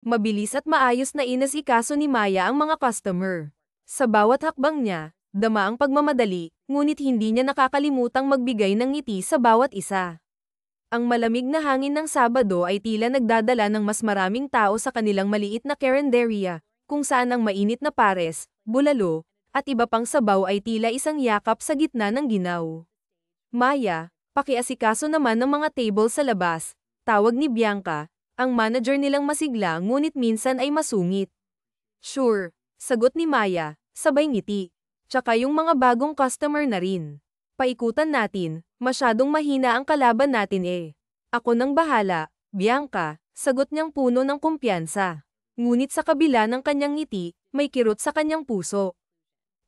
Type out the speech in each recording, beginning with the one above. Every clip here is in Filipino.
Mabilis at maayos na inasikaso ni Maya ang mga customer. Sa bawat hakbang niya, dama ang pagmamadali, ngunit hindi niya nakakalimutang magbigay ng ngiti sa bawat isa. Ang malamig na hangin ng Sabado ay tila nagdadala ng mas maraming tao sa kanilang maliit na karinderya, kung saan ang mainit na pares, bulalo, at iba pang sabaw ay tila isang yakap sa gitna ng ginaw. Maya, pakiasikaso naman ng mga table sa labas, tawag ni Bianca, ang manager nilang masigla ngunit minsan ay masungit. Sure, sagot ni Maya, sabay ngiti. Tsaka yung mga bagong customer na rin. Paikutan natin, masyadong mahina ang kalaban natin eh. Ako nang bahala, Bianca, sagot niyang puno ng kumpiyansa. Ngunit sa kabila ng kanyang ngiti, may kirot sa kanyang puso.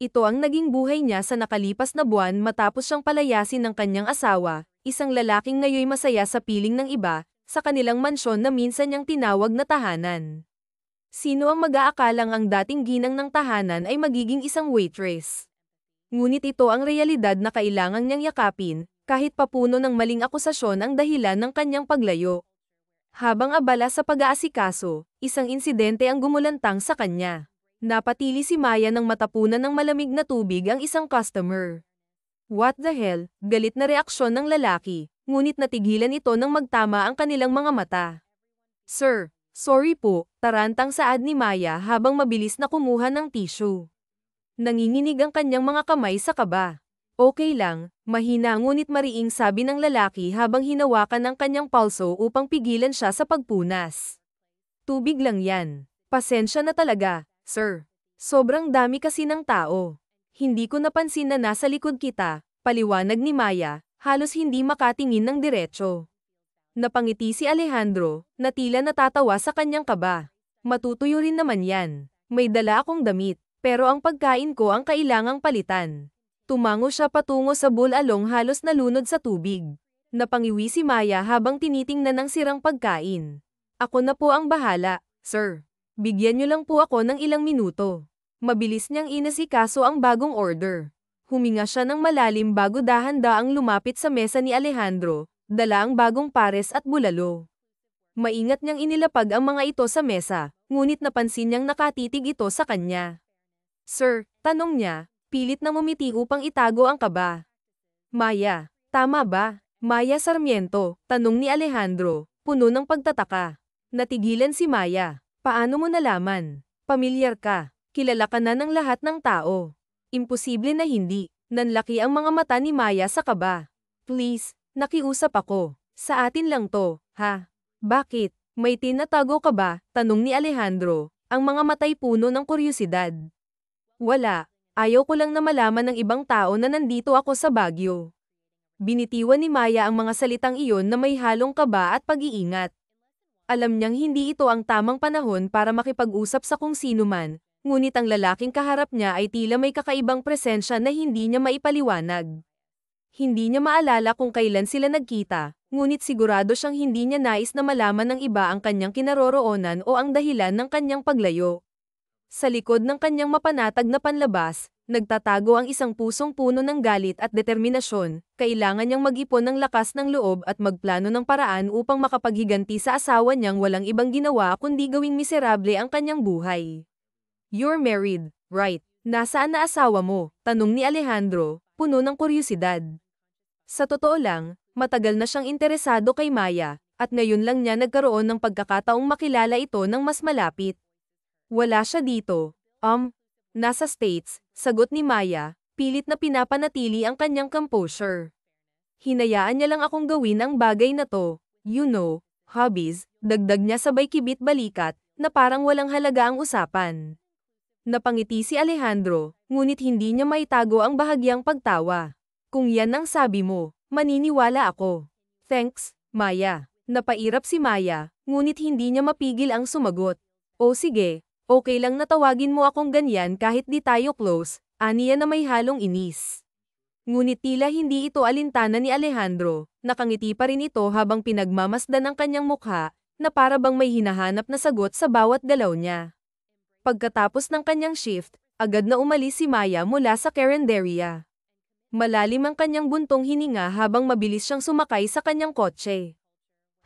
Ito ang naging buhay niya sa nakalipas na buwan matapos siyang palayasin ng kanyang asawa, isang lalaking ngayoy masaya sa piling ng iba, sa kanilang mansyon na minsan niyang tinawag na tahanan. Sino ang mag-aakalang ang dating ginang ng tahanan ay magiging isang waitress? Ngunit ito ang realidad na kailangang niyang yakapin, kahit papuno ng maling akusasyon ang dahilan ng kanyang paglayo. Habang abala sa pag-aasikaso, isang insidente ang gumulantang sa kanya. Napatili si Maya nang matapunan ng malamig na tubig ang isang customer. What the hell? Galit na reaksyon ng lalaki, ngunit natigilan ito nang magtama ang kanilang mga mata. Sir, sorry po, tarantang saad ni Maya habang mabilis na kumuha ng tissue. Nanginginig ang kanyang mga kamay sa kaba. Okay lang, mahina ngunit mariing sabi ng lalaki habang hinawakan ang kanyang pulso upang pigilan siya sa pagpunas. Tubig lang yan. Pasensya na talaga, sir. Sobrang dami kasi ng tao. Hindi ko napansin na nasa likod kita, paliwanag ni Maya, halos hindi makatingin ng diretso. Napangiti si Alejandro, na tila natatawa sa kanyang kaba. Matutuyo rin naman yan. May dala akong damit, pero ang pagkain ko ang kailangang palitan. Tumango siya patungo sa bulalong halos nalunod sa tubig. Napangiwi si Maya habang tinitingnan ang sirang pagkain. Ako na po ang bahala, sir. Bigyan niyo lang po ako ng ilang minuto. Mabilis niyang inasikaso ang bagong order. Huminga siya ng malalim bago dahan-daang lumapit sa mesa ni Alejandro, dala ang bagong pares at bulalo. Maingat niyang inilapag ang mga ito sa mesa, ngunit napansin niyang nakatitig ito sa kanya. Sir, tanong niya, pilit na ngumiti upang itago ang kaba. Maya, tama ba? Maya Sarmiento, tanong ni Alejandro, puno ng pagtataka. Natigilan si Maya. Paano mo nalaman? Pamilyar ka. Kilala ka na ng lahat ng tao. Imposible na hindi. Nanlaki ang mga mata ni Maya sa kaba. Please, nakiusap ako. Sa atin lang to, ha? Bakit? May tinatago ka ba? Tanong ni Alejandro, ang mga matay puno ng kuryosidad. Wala. Ayaw ko lang na malaman ng ibang tao na nandito ako sa Baguio. Binitiwan ni Maya ang mga salitang iyon na may halong kaba at pag-iingat. Alam niyang hindi ito ang tamang panahon para makipag-usap sa kung sino man, ngunit ang lalaking kaharap niya ay tila may kakaibang presensya na hindi niya maipaliwanag. Hindi niya maalala kung kailan sila nagkita, ngunit sigurado siyang hindi niya nais na malaman ng iba ang kanyang kinaroroonan o ang dahilan ng kanyang paglayo. Sa likod ng kanyang mapanatag na panlabas, nagtatago ang isang pusong puno ng galit at determinasyon. Kailangan niyang mag-ipon ng lakas ng loob at magplano ng paraan upang makapaghiganti sa asawa niyang walang ibang ginawa kundi gawing miserable ang kanyang buhay. You're married, right? Nasaan na asawa mo? Tanong ni Alejandro, puno ng kuryosidad. Sa totoo lang, matagal na siyang interesado kay Maya, at ngayon lang niya nagkaroon ng pagkakataong makilala ito ng mas malapit. Wala siya dito. Nasa States, sagot ni Maya, pilit na pinapanatili ang kanyang composure. Hinayaan niya lang akong gawin ang bagay na to, you know, hobbies, dagdag niya sabay kibit balikat, na parang walang halaga ang usapan. Napangiti si Alejandro, ngunit hindi niya maitago ang bahagyang pagtawa. Kung yan ang sabi mo, maniniwala ako. Thanks, Maya. Napairap si Maya, ngunit hindi niya mapigil ang sumagot. O sige. Okay lang na tawagin mo akong ganyan kahit di tayo close, aniya na may halong inis. Ngunit tila hindi ito alintana ni Alejandro, nakangiti pa rin ito habang pinagmamasdan ang kanyang mukha, na para bang may hinahanap na sagot sa bawat galaw niya. Pagkatapos ng kanyang shift, agad na umalis si Maya mula sa karinderya. Malalim ang kanyang buntong hininga habang mabilis siyang sumakay sa kanyang kotse.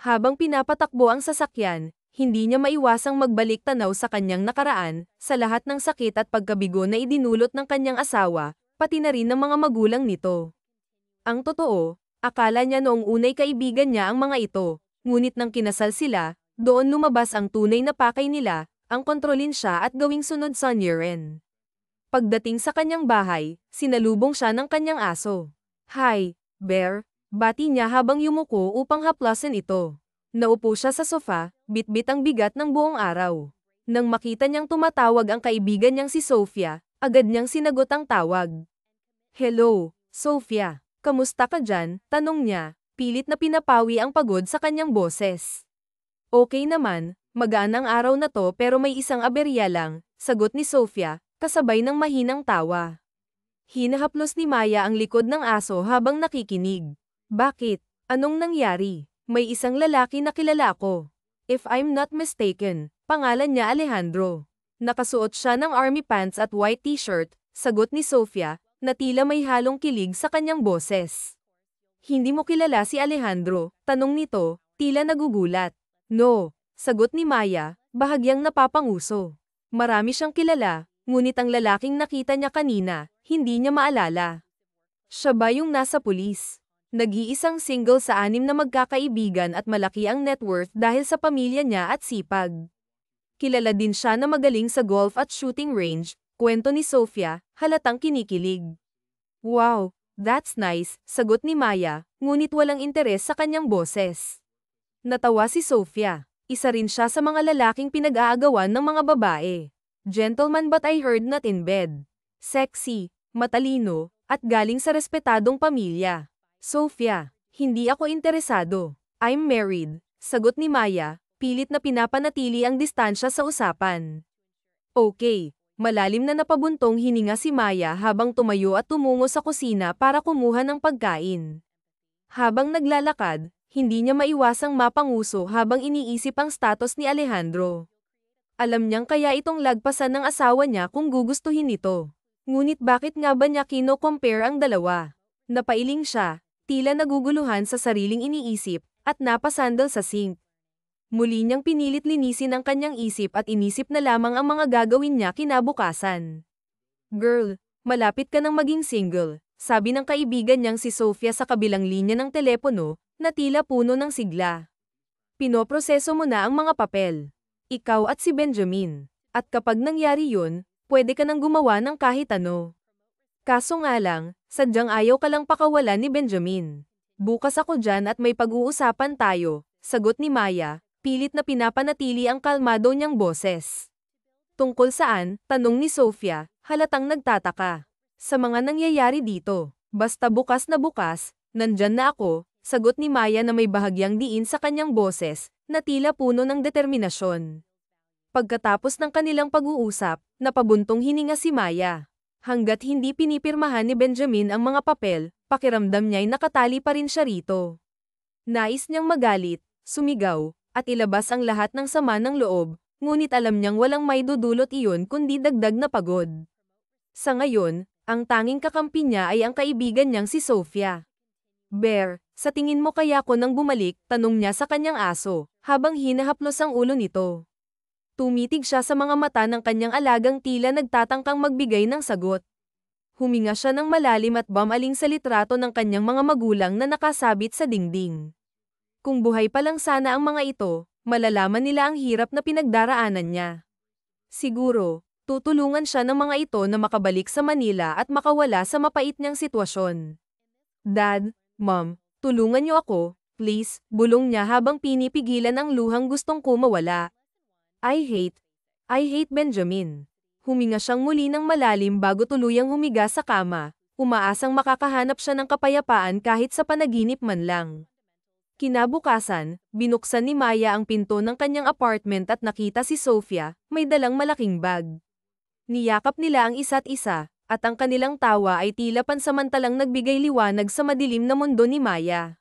Habang pinapatakbo ang sasakyan, hindi niya maiwasang magbalik tanaw sa kanyang nakaraan, sa lahat ng sakit at pagkabigo na idinulot ng kanyang asawa, pati na rin ng mga magulang nito. Ang totoo, akala niya noong unay kaibigan niya ang mga ito, ngunit nang kinasal sila, doon lumabas ang tunay na pakay nila, ang kontrolin siya at gawing sunod sa Niren. Pagdating sa kanyang bahay, sinalubong siya ng kanyang aso. "Hi, Bear," bati niya habang yumuko upang haplasan ito. Naupo siya sa sofa, bitbit ang bigat ng buong araw. Nang makita niyang tumatawag ang kaibigan niyang si Sofia, agad niyang sinagot ang tawag. "Hello, Sofia. Kamusta ka dyan?" tanong niya, pilit na pinapawi ang pagod sa kanyang boses. "Okay naman, magaan ang araw na to pero may isang aberya lang," sagot ni Sofia, kasabay ng mahinang tawa. Hinahaplos ni Maya ang likod ng aso habang nakikinig. "Bakit? Anong nangyari?" "May isang lalaki na kilala ko. If I'm not mistaken, pangalan niya Alejandro. Nakasuot siya ng army pants at white t-shirt," sagot ni Sofia, na tila may halong kilig sa kanyang boses. "Hindi mo kilala si Alejandro?" tanong nito, tila nagugulat. "No," sagot ni Maya, bahagyang napapanguso. Marami siyang kilala, ngunit ang lalaking nakita niya kanina, hindi niya maalala. Siya ba yung nasa pulis? Nag-iisang single sa 6 na magkakaibigan at malaki ang net worth dahil sa pamilya niya at sipag. Kilala din siya na magaling sa golf at shooting range, kwento ni Sofia, halatang kinikilig. "Wow, that's nice," sagot ni Maya, ngunit walang interes sa kanyang boses. Natawa si Sofia. Isa rin siya sa mga lalaking pinag-aagawan ng mga babae. Gentleman but I heard not in bed. Sexy, matalino, at galing sa respetadong pamilya. "Sofia, hindi ako interesado. I'm married," sagot ni Maya, pilit na pinapanatili ang distansya sa usapan. "Okay." Malalim na napabuntong hininga si Maya habang tumayo at tumungo sa kusina para kumuha ng pagkain. Habang naglalakad, hindi niya maiwasang mapanguso habang iniisip ang status ni Alejandro. Alam niyang kaya itong lagpasan ng asawa niya kung gugustuhin ito. Ngunit bakit nga ba niya kino-compare ang dalawa? Napailing siya, tila naguguluhan sa sariling iniisip, at napasandal sa sink. Muli niyang pinilit linisin ang kanyang isip at inisip na lamang ang mga gagawin niya kinabukasan. "Girl, malapit ka nang maging single," sabi ng kaibigan niyang si Sofia sa kabilang linya ng telepono, na tila puno ng sigla. "Pinoproseso mo na ang mga papel. Ikaw at si Benjamin. At kapag nangyari yun, pwede ka nang gumawa ng kahit ano. Kaso nga lang, sadyang ayaw ka lang pakawalan ni Benjamin. Bukas ako dyan at may pag-uusapan tayo," sagot ni Maya, pilit na pinapanatili ang kalmado niyang boses. "Tungkol saan?" tanong ni Sofia, halatang nagtataka. "Sa mga nangyayari dito. Basta bukas, nandyan na ako," sagot ni Maya na may bahagyang diin sa kanyang boses, na tila puno ng determinasyon. Pagkatapos ng kanilang pag-uusap, napabuntong hininga si Maya. Hanggat hindi pinipirmahan ni Benjamin ang mga papel, pakiramdam niya'y nakatali pa rin siya rito. Nais niyang magalit, sumigaw, at ilabas ang lahat ng sama ng loob, ngunit alam niyang walang maidudulot iyon kundi dagdag na pagod. Sa ngayon, ang tanging kakampi niya ay ang kaibigan niyang si Sofia. "Bear, sa tingin mo kaya ko nang bumalik?" tanong niya sa kanyang aso, habang hinahaplos ang ulo nito. Tumitig siya sa mga mata ng kanyang alagang tila nagtatangkang magbigay ng sagot. Huminga siya ng malalim at bumaling sa litrato ng kanyang mga magulang na nakasabit sa dingding. Kung buhay pa lang sana ang mga ito, malalaman nila ang hirap na pinagdaraanan niya. Siguro, tutulungan siya ng mga ito na makabalik sa Manila at makawala sa mapait niyang sitwasyon. "Dad, Mom, tulungan niyo ako, please," bulong niya habang pinipigilan ang luhang gustong kumawala. I hate Benjamin." Huminga siyang muli ng malalim bago tuluyang humiga sa kama, umaasang makakahanap siya ng kapayapaan kahit sa panaginip man lang. Kinabukasan, binuksan ni Maya ang pinto ng kanyang apartment at nakita si Sofia, may dalang malaking bag. Niyakap nila ang isa't isa, at ang kanilang tawa ay tila pansamantalang nagbigay liwanag sa madilim na mundo ni Maya.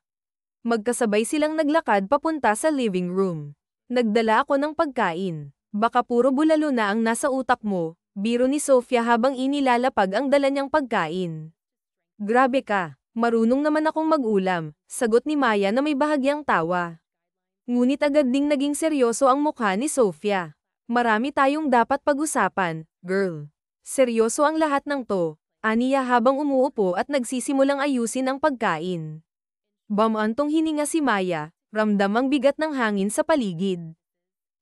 Magkasabay silang naglakad papunta sa living room. "Nagdala ako ng pagkain. Baka puro bulalo na ang nasa utak mo," biro ni Sofia habang inilalapag ang dala niyang pagkain. "Grabe ka. Marunong naman akong mag-ulam," sagot ni Maya na may bahagyang tawa. Ngunit agad ding naging seryoso ang mukha ni Sofia. Marami tayong dapat pag-usapan, girl. Seryoso ang lahat ng to, aniya habang umuupo at nagsisimulang ayusin ang pagkain. Bamantong hininga si Maya, ramdam ang bigat ng hangin sa paligid.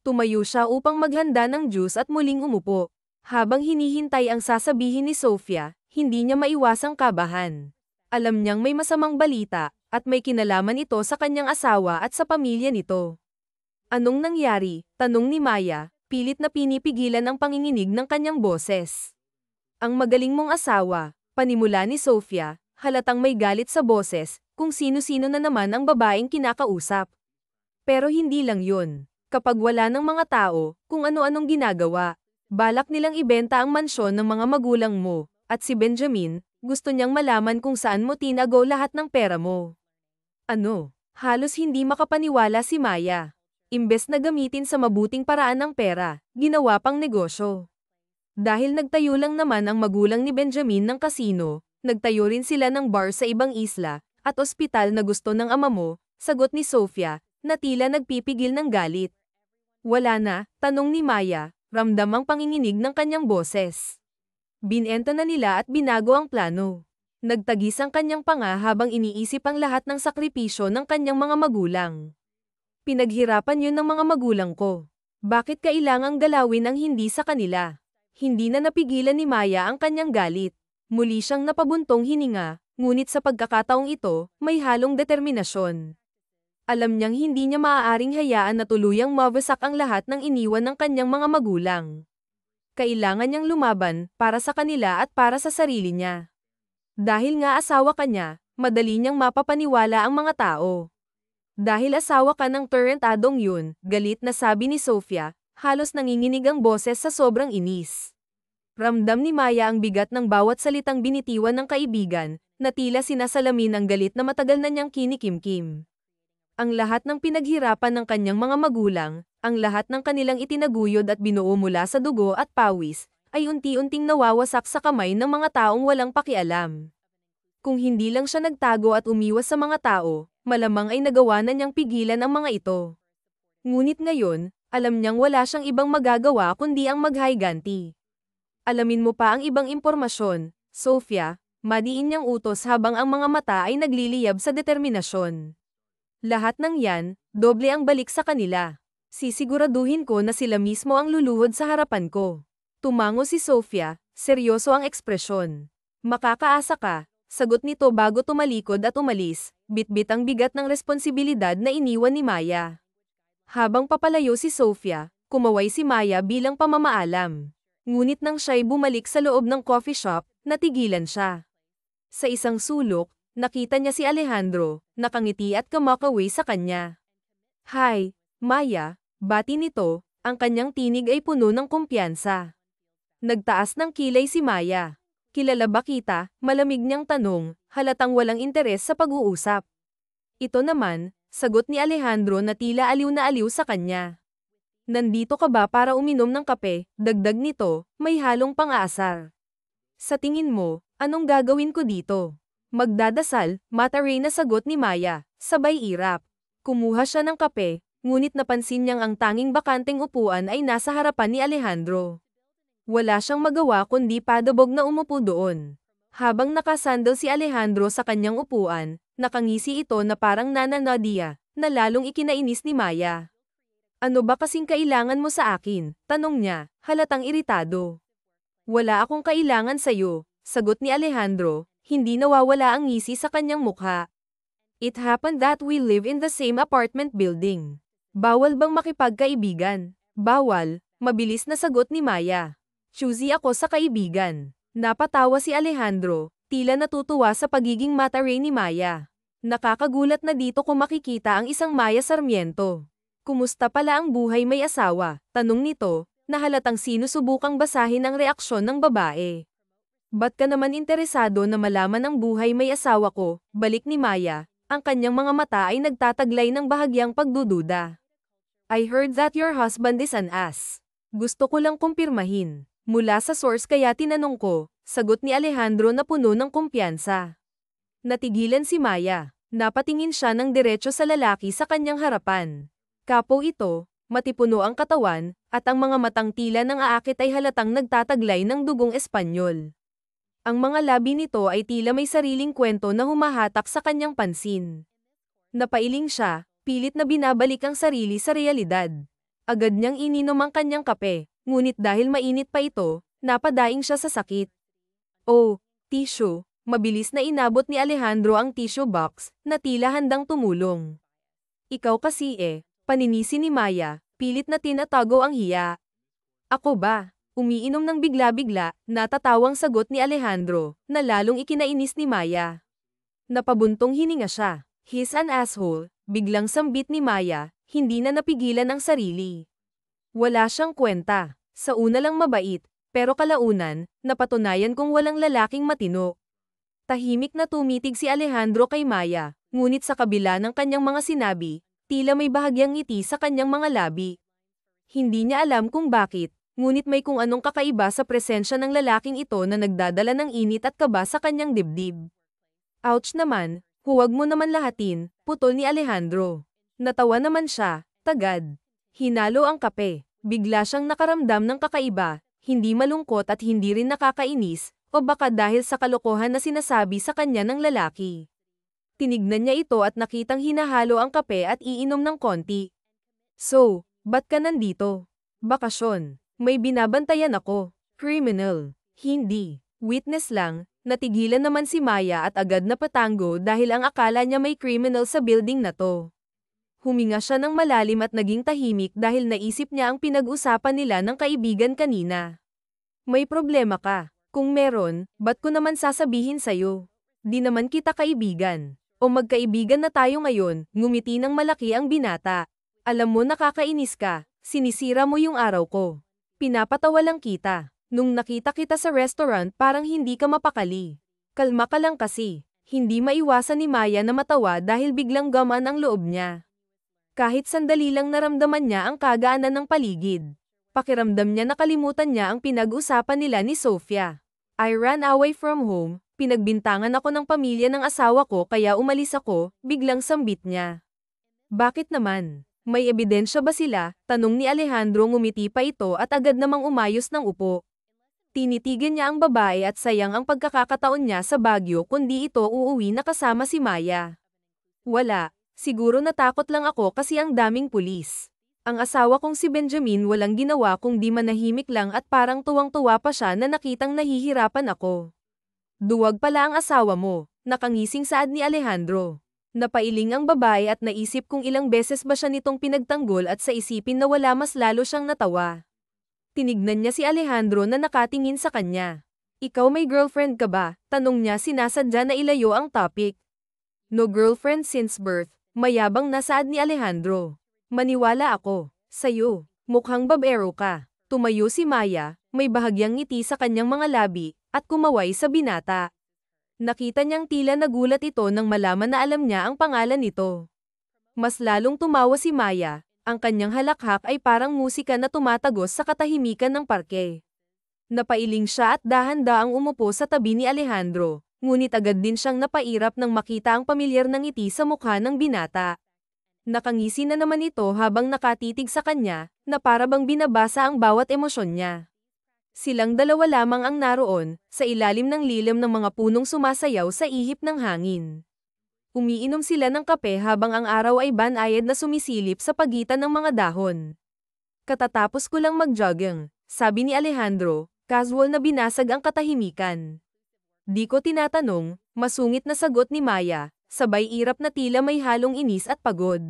Tumayo siya upang maghanda ng juice at muling umupo. Habang hinihintay ang sasabihin ni Sofia, hindi niya maiwasang kabahan. Alam niyang may masamang balita, at may kinalaman ito sa kanyang asawa at sa pamilya nito. Anong nangyari? Tanong ni Maya, pilit na pinipigilan ang panginginig ng kanyang boses. Ang magaling mong asawa, panimula ni Sofia, halatang may galit sa boses, kung sino-sino na naman ang babaeng kinakausap. Pero hindi lang yun. Kapag wala ng mga tao, kung ano-anong ginagawa. Balak nilang ibenta ang mansyon ng mga magulang mo, at si Benjamin, gusto niyang malaman kung saan mo tinago lahat ng pera mo. Ano? Halos hindi makapaniwala si Maya. Imbes na gamitin sa mabuting paraan ang pera, ginawa pang negosyo. Dahil nagtayo lang naman ang magulang ni Benjamin ng kasino, nagtayo rin sila ng bar sa ibang isla, at ospital na gusto ng ama mo, sagot ni Sofia, na tila nagpipigil ng galit. Wala na, tanong ni Maya, ramdam ang panginginig ng kanyang boses. Binenta na nila at binago ang plano. Nagtagis ang kanyang panga habang iniisip ang lahat ng sakripisyo ng kanyang mga magulang. Pinaghirapan yun ng mga magulang ko. Bakit kailangang galawin ang hindi sa kanila? Hindi na napigilan ni Maya ang kanyang galit. Muli siyang napabuntong hininga, ngunit sa pagkakataong ito, may halong determinasyon. Alam niyang hindi niya maaaring hayaan na tuluyang mawasak ang lahat ng iniwan ng kanyang mga magulang. Kailangan niyang lumaban, para sa kanila at para sa sarili niya. Dahil nga asawa ka niya, madali niyang mapapaniwala ang mga tao. Dahil asawa ka ng tarantadong yun, galit na sabi ni Sofia, halos nanginginig ang boses sa sobrang inis. Ramdam ni Maya ang bigat ng bawat salitang binitiwan ng kaibigan, na tila sinasalamin ang galit na matagal na niyang kinikimkim. Ang lahat ng pinaghirapan ng kanyang mga magulang, ang lahat ng kanilang itinaguyod at binuo mula sa dugo at pawis, ay unti-unting nawawasak sa kamay ng mga taong walang pakialam. Kung hindi lang siya nagtago at umiwas sa mga tao, malamang ay nagawa na niyang pigilan ang mga ito. Ngunit ngayon, alam niyang wala siyang ibang magagawa kundi ang maghiganti. Alamin mo pa ang ibang impormasyon, Sofia, madiin niyang utos habang ang mga mata ay nagliliyab sa determinasyon. Lahat ng yan, doble ang balik sa kanila. Sisiguraduhin ko na sila mismo ang luluhod sa harapan ko. Tumango si Sofia, seryoso ang ekspresyon. Makakaasa ka, sagot nito bago tumalikod at umalis, bitbit ang bigat ng responsibilidad na iniwan ni Maya. Habang papalayo si Sofia, kumaway si Maya bilang pamamaalam. Ngunit nang siya'y bumalik sa loob ng coffee shop, natigilan siya. Sa isang sulok, nakita niya si Alejandro, nakangiti at kumakaway sa kanya. Hi, Maya, bati nito, ang kanyang tinig ay puno ng kumpiyansa. Nagtaas ng kilay si Maya. Kilala ba kita? Malamig niyang tanong, halatang walang interes sa pag-uusap. Ito naman, sagot ni Alejandro na tila aliw na aliw sa kanya. Nandito ka ba para uminom ng kape? Dagdag nito, may halong pang-aasar. Sa tingin mo, anong gagawin ko dito? Magdadasal, mataray na sagot ni Maya, sabay irap. Kumuha siya ng kape, ngunit napansin niyang ang tanging bakanteng upuan ay nasa harapan ni Alejandro. Wala siyang magawa kundi padabog na umupo doon. Habang nakasandal si Alejandro sa kanyang upuan, nakangisi ito na parang Nana Nadia, na lalong ikinainis ni Maya. Ano ba kasing kailangan mo sa akin? Tanong niya, halatang iritado. Wala akong kailangan sa'yo, sagot ni Alejandro, hindi nawawala ang ngisi sa kanyang mukha. It happened that we live in the same apartment building. Bawal bang makipagkaibigan? Bawal, mabilis na sagot ni Maya. Choosy ako sa kaibigan. Napatawa si Alejandro, tila natutuwa sa pagiging mataray ni Maya. Nakakagulat na dito kung makikita ang isang Maya Sarmiento. Kumusta pala ang buhay may asawa? Tanong nito, na halatang sinusubukang basahin ang reaksyon ng babae. Ba't ka naman interesado na malaman ang buhay may asawa ko? Balik ni Maya, ang kanyang mga mata ay nagtataglay ng bahagyang pagdududa. I heard that your husband is an ass. Gusto ko lang kumpirmahin. Mula sa source kaya tinanong ko, sagot ni Alejandro na puno ng kumpiyansa. Natigilan si Maya, napatingin siya ng diretso sa lalaki sa kanyang harapan. Kapo ito, matipuno ang katawan, at ang mga matang tila ng aakit ay halatang nagtataglay ng dugong Espanyol. Ang mga labi nito ay tila may sariling kwento na humahatak sa kanyang pansin. Napailing siya, pilit na binabalik ang sarili sa realidad. Agad niyang ininom ang kanyang kape, ngunit dahil mainit pa ito, napadaing siya sa sakit. Oh, tissue, mabilis na inabot ni Alejandro ang tissue box, na tila handang tumulong. Ikaw kasi paninisi ni Maya, pilit na tinatago ang hiya. Ako ba? Umiinom ng bigla-bigla, natatawang sagot ni Alejandro, na lalong ikinainis ni Maya. Napabuntong hininga siya. He's an asshole, biglang sambit ni Maya, hindi na napigilan ang sarili. Wala siyang kwenta. Sa una lang mabait, pero kalaunan, napatunayan kong walang lalaking matino. Tahimik na tumitig si Alejandro kay Maya, ngunit sa kabila ng kanyang mga sinabi, tila may bahagyang ngiti sa kanyang mga labi. Hindi niya alam kung bakit, ngunit may kung anong kakaiba sa presensya ng lalaking ito na nagdadala ng init at kaba sa kanyang dibdib. Ouch naman, huwag mo naman lahatin, putol ni Alejandro. Natawa naman siya, tagad. Hinalo ang kape, bigla siyang nakaramdam ng kakaiba, hindi malungkot at hindi rin nakakainis, o baka dahil sa kalokohan na sinasabi sa kanya ng lalaki. Tinignan niya ito at nakitang hinahalo ang kape at iinom ng konti. So, ba't ka nandito? Bakasyon. May binabantayan ako. Criminal. Hindi. Witness lang. Natigilan naman si Maya at agad na patango dahil ang akala niya may criminal sa building na to. Huminga siya ng malalim at naging tahimik dahil naisip niya ang pinag-usapan nila ng kaibigan kanina. May problema ka. Kung meron, ba't ko naman sasabihin sa'yo? Di naman kita kaibigan. O magkaibigan na tayo ngayon, ngumiti ng malaki ang binata. Alam mo nakakainis ka, sinisira mo yung araw ko. Pinapatawa lang kita. Nung nakita kita sa restaurant parang hindi ka mapakali. Kalma ka lang kasi. Hindi maiwasan ni Maya na matawa dahil biglang gamaan ang loob niya. Kahit sandali lang naramdaman niya ang kagaanan ng paligid. Pakiramdam niya nakalimutan niya ang pinag-usapan nila ni Sofia. I ran away from home, pinagbintangan ako ng pamilya ng asawa ko kaya umalis ako, biglang sambit niya. Bakit naman? May ebidensya ba sila? Tanong ni Alejandro ngumiti pa ito at agad namang umayos ng upo. Tinitigan niya ang babae at sayang ang pagkakataon niya sa Baguio kundi ito uuwi na kasama si Maya. Wala, siguro natakot lang ako kasi ang daming pulis. Ang asawa kong si Benjamin walang ginawa kundi manahimik lang at parang tuwang-tuwa pa siya na nakitang nahihirapan ako. Duwag pala ang asawa mo, nakangising saad ni Alejandro. Napailing ang babae at naisip kung ilang beses ba siya nitong pinagtanggol at sa isipin na wala mas lalo siyang natawa. Tinignan niya si Alejandro na nakatingin sa kanya. Ikaw may girlfriend ka ba? Tanong niya sinasadya na ilayo ang topic. No girlfriend since birth, mayabang na saad ni Alejandro. Maniwala ako, sa'yo, mukhang babero ka. Tumayo si Maya, may bahagyang ngiti sa kanyang mga labi, at kumaway sa binata. Nakita niyang tila nagulat ito nang malaman na alam niya ang pangalan nito. Mas lalong tumawa si Maya. Ang kanyang halakhak ay parang musika na tumatagos sa katahimikan ng parke. Napailing siya at dahan-daang umupo sa tabi ni Alejandro, ngunit agad din siyang napairap nang makita ang pamilyar na ngiti sa mukha ng binata. Nakangisi na naman ito habang nakatitig sa kanya, na para bang binabasa ang bawat emosyon niya. Silang dalawa lamang ang naroon, sa ilalim ng lilim ng mga punong sumasayaw sa ihip ng hangin. Umiinom sila ng kape habang ang araw ay banayad na sumisilip sa pagitan ng mga dahon. Katatapos ko lang mag-jogging, sabi ni Alejandro, casual na binasag ang katahimikan. Di ko tinatanong, masungit na sagot ni Maya, sabay irap na tila may halong inis at pagod.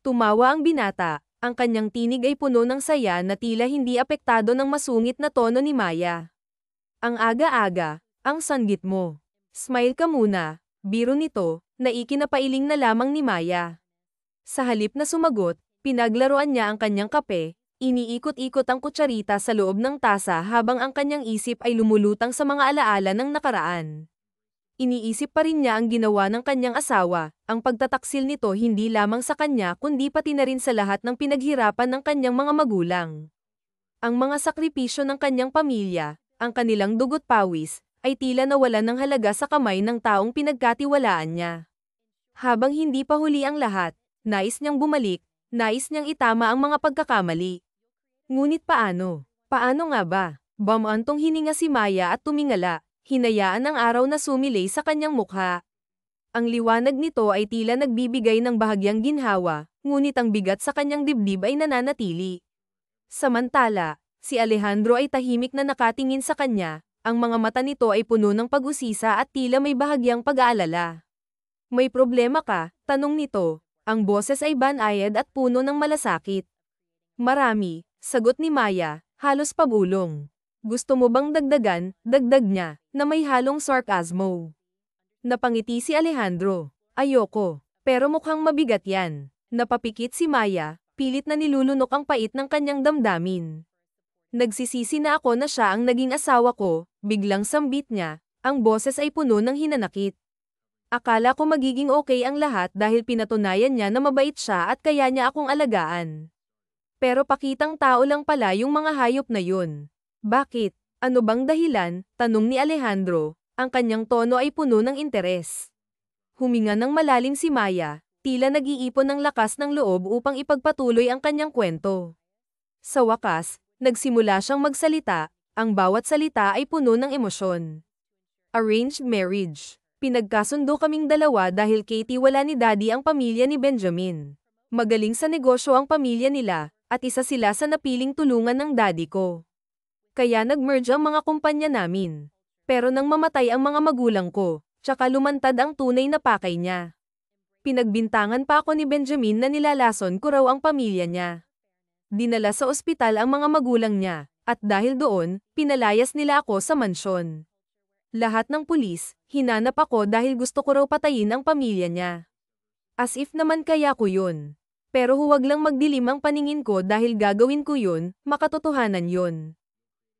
Tumawa ang binata, ang kanyang tinig ay puno ng saya na tila hindi apektado ng masungit na tono ni Maya. Ang aga-aga, ang sanggit mo. Smile ka muna, biro nito, na ikinapailing na lamang ni Maya. Sa halip na sumagot, pinaglaruan niya ang kanyang kape, iniikot-ikot ang kutsarita sa loob ng tasa habang ang kanyang isip ay lumulutang sa mga alaala ng nakaraan. Iniisip pa rin niya ang ginawa ng kanyang asawa, ang pagtataksil nito hindi lamang sa kanya kundi pati na rin sa lahat ng pinaghirapan ng kanyang mga magulang. Ang mga sakripisyo ng kanyang pamilya, ang kanilang dugot pawis, ay tila nawalan ng halaga sa kamay ng taong pinagkatiwalaan niya. Habang hindi pa huli ang lahat, nais niyang bumalik, Nais niyang itama ang mga pagkakamali. Ngunit paano? Paano nga ba? Bumantong hininga si Maya at tumingala, hinayaan ang araw na sumilay sa kanyang mukha. Ang liwanag nito ay tila nagbibigay ng bahagyang ginhawa, ngunit ang bigat sa kanyang dibdib ay nananatili. Samantala, si Alejandro ay tahimik na nakatingin sa kanya, ang mga mata nito ay puno ng pag-usisa at tila may bahagyang pag-aalala. May problema ka? Tanong nito. Ang boses ay banayad at puno ng malasakit. Marami, sagot ni Maya, halos pabulong. Gusto mo bang dagdagan, dagdag niya, na may halong sarcasmo. Napangiti si Alejandro. Ayoko, pero mukhang mabigat yan. Napapikit si Maya, pilit na nilulunok ang pait ng kanyang damdamin. Nagsisisi na ako na siya ang naging asawa ko, biglang sambit niya, ang boses ay puno ng hinanakit. Akala ko magiging okay ang lahat dahil pinatunayan niya na mabait siya at kaya niya akong alagaan. Pero pakitang tao lang pala yung mga hayop na yun. Bakit? Ano bang dahilan? Tanong ni Alejandro, ang kanyang tono ay puno ng interes. Huminga ng malalim si Maya, tila nag-iipon ng lakas ng loob upang ipagpatuloy ang kanyang kwento. Sa wakas, nagsimula siyang magsalita, ang bawat salita ay puno ng emosyon. Arranged marriage. Pinagkasundo kaming dalawa dahil Katie wala ni Daddy ang pamilya ni Benjamin. Magaling sa negosyo ang pamilya nila, at isa sila sa napiling tulungan ng Daddy ko. Kaya nag-merge ang mga kumpanya namin. Pero nang mamatay ang mga magulang ko, tsaka lumantad ang tunay na pakay niya. Pinagbintangan pa ako ni Benjamin na nilalason ko raw ang pamilya niya. Dinala sa ospital ang mga magulang niya, at dahil doon, pinalayas nila ako sa mansyon. Lahat ng pulis, hinanap ako dahil gusto ko raw patayin ang pamilya niya. As if naman kaya ko yun. Pero huwag lang magdilim ang paningin ko dahil gagawin ko yun, makatotohanan yun.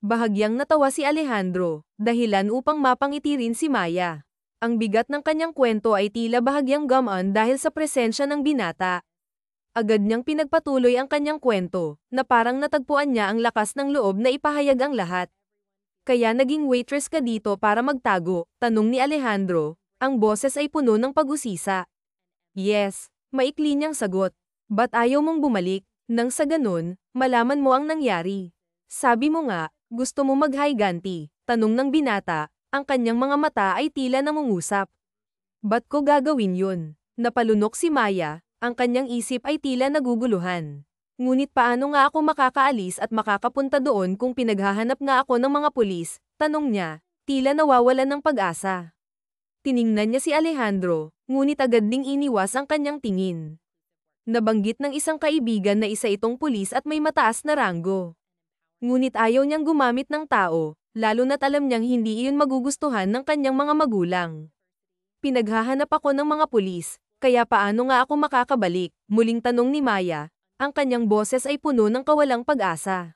Bahagyang natawa si Alejandro, dahilan upang mapangiti rin si Maya. Ang bigat ng kanyang kwento ay tila bahagyang gumaan dahil sa presensya ng binata. Agad niyang pinagpatuloy ang kanyang kwento, na parang natagpuan niya ang lakas ng loob na ipahayag ang lahat. Kaya naging waitress ka dito para magtago, tanong ni Alejandro, ang boses ay puno ng pag-usisa. Yes, maikli niyang sagot. Ba't ayaw mong bumalik? Nang sa ganun, malaman mo ang nangyari. Sabi mo nga, gusto mo mag-higanti, tanong ng binata, ang kanyang mga mata ay tila namungusap. Ba't ko gagawin yun? Napalunok si Maya, ang kanyang isip ay tila naguguluhan. Ngunit paano nga ako makakaalis at makakapunta doon kung pinaghahanap nga ako ng mga pulis? Tanong niya, tila nawawalan ng pag-asa. Tiningnan niya si Alejandro, ngunit agad ding iniwas ang kanyang tingin. Nabanggit ng isang kaibigan na isa itong pulis at may mataas na ranggo. Ngunit ayaw niyang gumamit ng tao, lalo na't alam niyang hindi iyon magugustuhan ng kanyang mga magulang. Pinaghahanap ako ng mga pulis, kaya paano nga ako makakabalik? Muling tanong ni Maya. Ang kanyang boses ay puno ng kawalang pag-asa.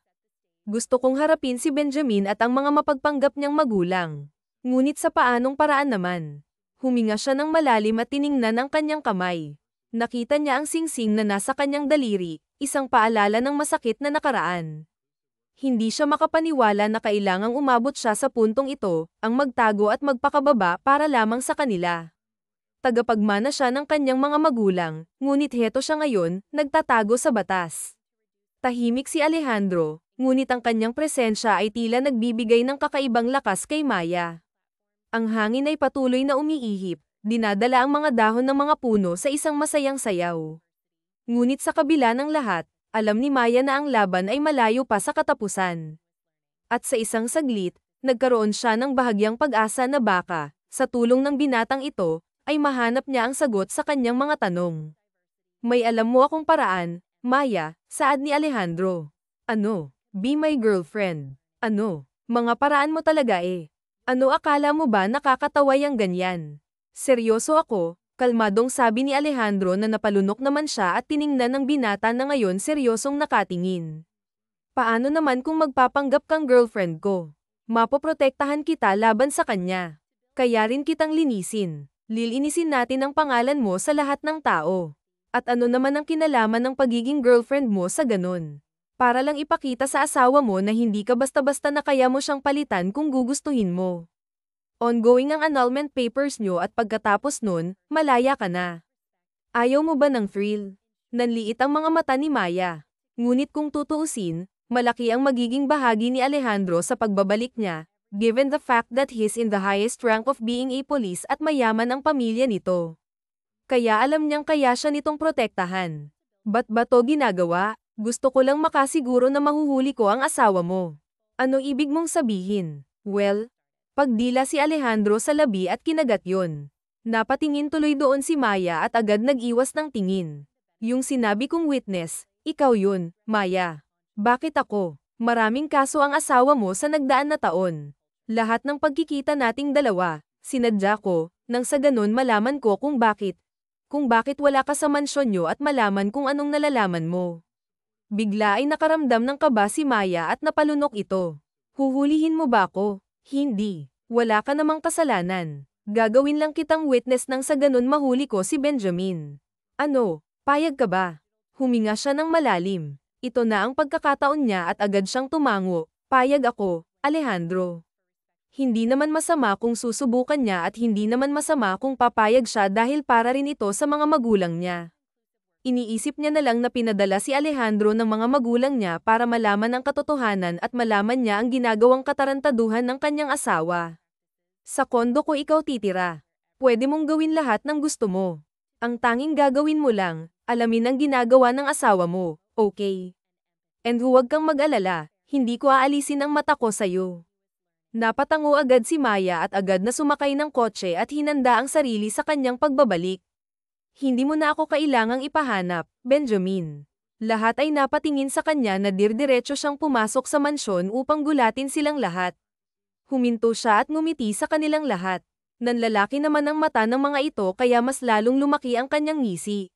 Gusto kong harapin si Benjamin at ang mga mapagpanggap niyang magulang. Ngunit sa paanong paraan naman? Huminga siya ng malalim at tiningnan ang kanyang kamay. Nakita niya ang singsing na nasa kanyang daliri, isang paalala ng masakit na nakaraan. Hindi siya makapaniwala na kailangang umabot siya sa puntong ito, ang magtago at magpakababa para lamang sa kanila. Tagapagmana siya ng kanyang mga magulang, ngunit heto siya ngayon, nagtatago sa batas. Tahimik si Alejandro, ngunit ang kanyang presensya ay tila nagbibigay ng kakaibang lakas kay Maya. Ang hangin ay patuloy na umiihip, dinadala ang mga dahon ng mga puno sa isang masayang sayaw. Ngunit sa kabila ng lahat, alam ni Maya na ang laban ay malayo pa sa katapusan. At sa isang saglit, nagkaroon siya ng bahagyang pag-asa na baka, sa tulong ng binatang ito, ay mahanap niya ang sagot sa kanyang mga tanong. May alam mo akong paraan, Maya, saad ni Alejandro. Ano? Be my girlfriend. Ano? Mga paraan mo talaga eh. Ano akala mo ba nakakatawa yang ganyan? Seryoso ako, kalmadong sabi ni Alejandro na napalunok naman siya at tiningnan ng binata na ngayon seryosong nakatingin. Paano naman kung magpapanggap kang girlfriend ko? Mapoprotektahan kita laban sa kanya. Kaya rin kitang linisin. Lilinisin natin ang pangalan mo sa lahat ng tao. At ano naman ang kinalaman ng pagiging girlfriend mo sa ganun? Para lang ipakita sa asawa mo na hindi ka basta-basta na kaya mo siyang palitan kung gugustuhin mo. Ongoing ang annulment papers nyo at pagkatapos nun, malaya ka na. Ayaw mo ba ng thrill? Nanliit ang mga mata ni Maya. Ngunit kung tutuusin, malaki ang magiging bahagi ni Alejandro sa pagbabalik niya, given the fact that he's in the highest rank of being a police at mayaman ang pamilya nito. Kaya alam niyang kaya siya nitong protektahan. Ba't ba to ginagawa? Gusto ko lang makasiguro na mahuhuli ko ang asawa mo. Ano ibig mong sabihin? Well, pagdila si Alejandro sa labi at kinagat yon. Napatingin tuloy doon si Maya at agad nag-iwas ng tingin. Yung sinabi kong witness, ikaw yun, Maya. Bakit ako? Maraming kaso ang asawa mo sa nagdaan na taon. Lahat ng pagkikita nating dalawa, sinadya ko, nang sa ganun malaman ko kung bakit. Kung bakit wala ka sa mansyon nyo at malaman kung anong nalalaman mo. Bigla ay nakaramdam ng kaba si Maya at napalunok ito. Huhulihin mo ba ako? Hindi. Wala ka namang kasalanan. Gagawin lang kitang witness nang sa ganun mahuli ko si Benjamin. Ano? Payag ka ba? Huminga siya ng malalim. Ito na ang pagkakataon niya at agad siyang tumango. Payag ako, Alejandro. Hindi naman masama kung susubukan niya at hindi naman masama kung papayag siya dahil para rin ito sa mga magulang niya. Iniisip niya na lang na pinadala si Alejandro ng mga magulang niya para malaman ang katotohanan at malaman niya ang ginagawang katarantaduhan ng kanyang asawa. Sa kondo ko ikaw titira. Pwede mong gawin lahat ng gusto mo. Ang tanging gagawin mo lang, alamin ang ginagawa ng asawa mo, okay? And huwag kang mag-alala, hindi ko aalisin ang mata ko sa'yo. Napatango agad si Maya at agad na sumakay ng kotse at hinanda ang sarili sa kanyang pagbabalik. Hindi mo na ako kailangang ipahanap, Benjamin. Lahat ay napatingin sa kanya na dirdiretso siyang pumasok sa mansyon upang gulatin silang lahat. Huminto siya at ngumiti sa kanilang lahat. Nanlalaki naman ang mata ng mga ito kaya mas lalong lumaki ang kanyang ngisi.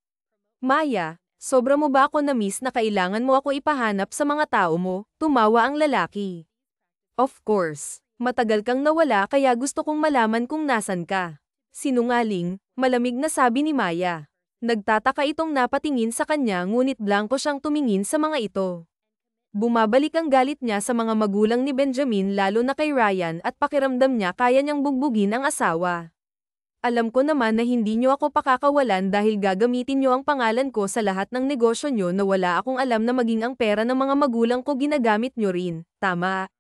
Maya, sobra mo ba ako na-miss na kailangan mo ako ipahanap sa mga tao mo? Tumawa ang lalaki. Of course, matagal kang nawala kaya gusto kong malaman kung nasan ka. Sinungaling, malamig na sabi ni Maya. Nagtataka itong napatingin sa kanya ngunit blanko siyang tumingin sa mga ito. Bumabalik ang galit niya sa mga magulang ni Benjamin lalo na kay Ryan at pakiramdam niya kaya niyang bugbugin ang asawa. Alam ko naman na hindi niyo ako pakakawalan dahil gagamitin niyo ang pangalan ko sa lahat ng negosyo niyo na wala akong alam na maging ang pera ng mga magulang ko ginagamit niyo rin, tama?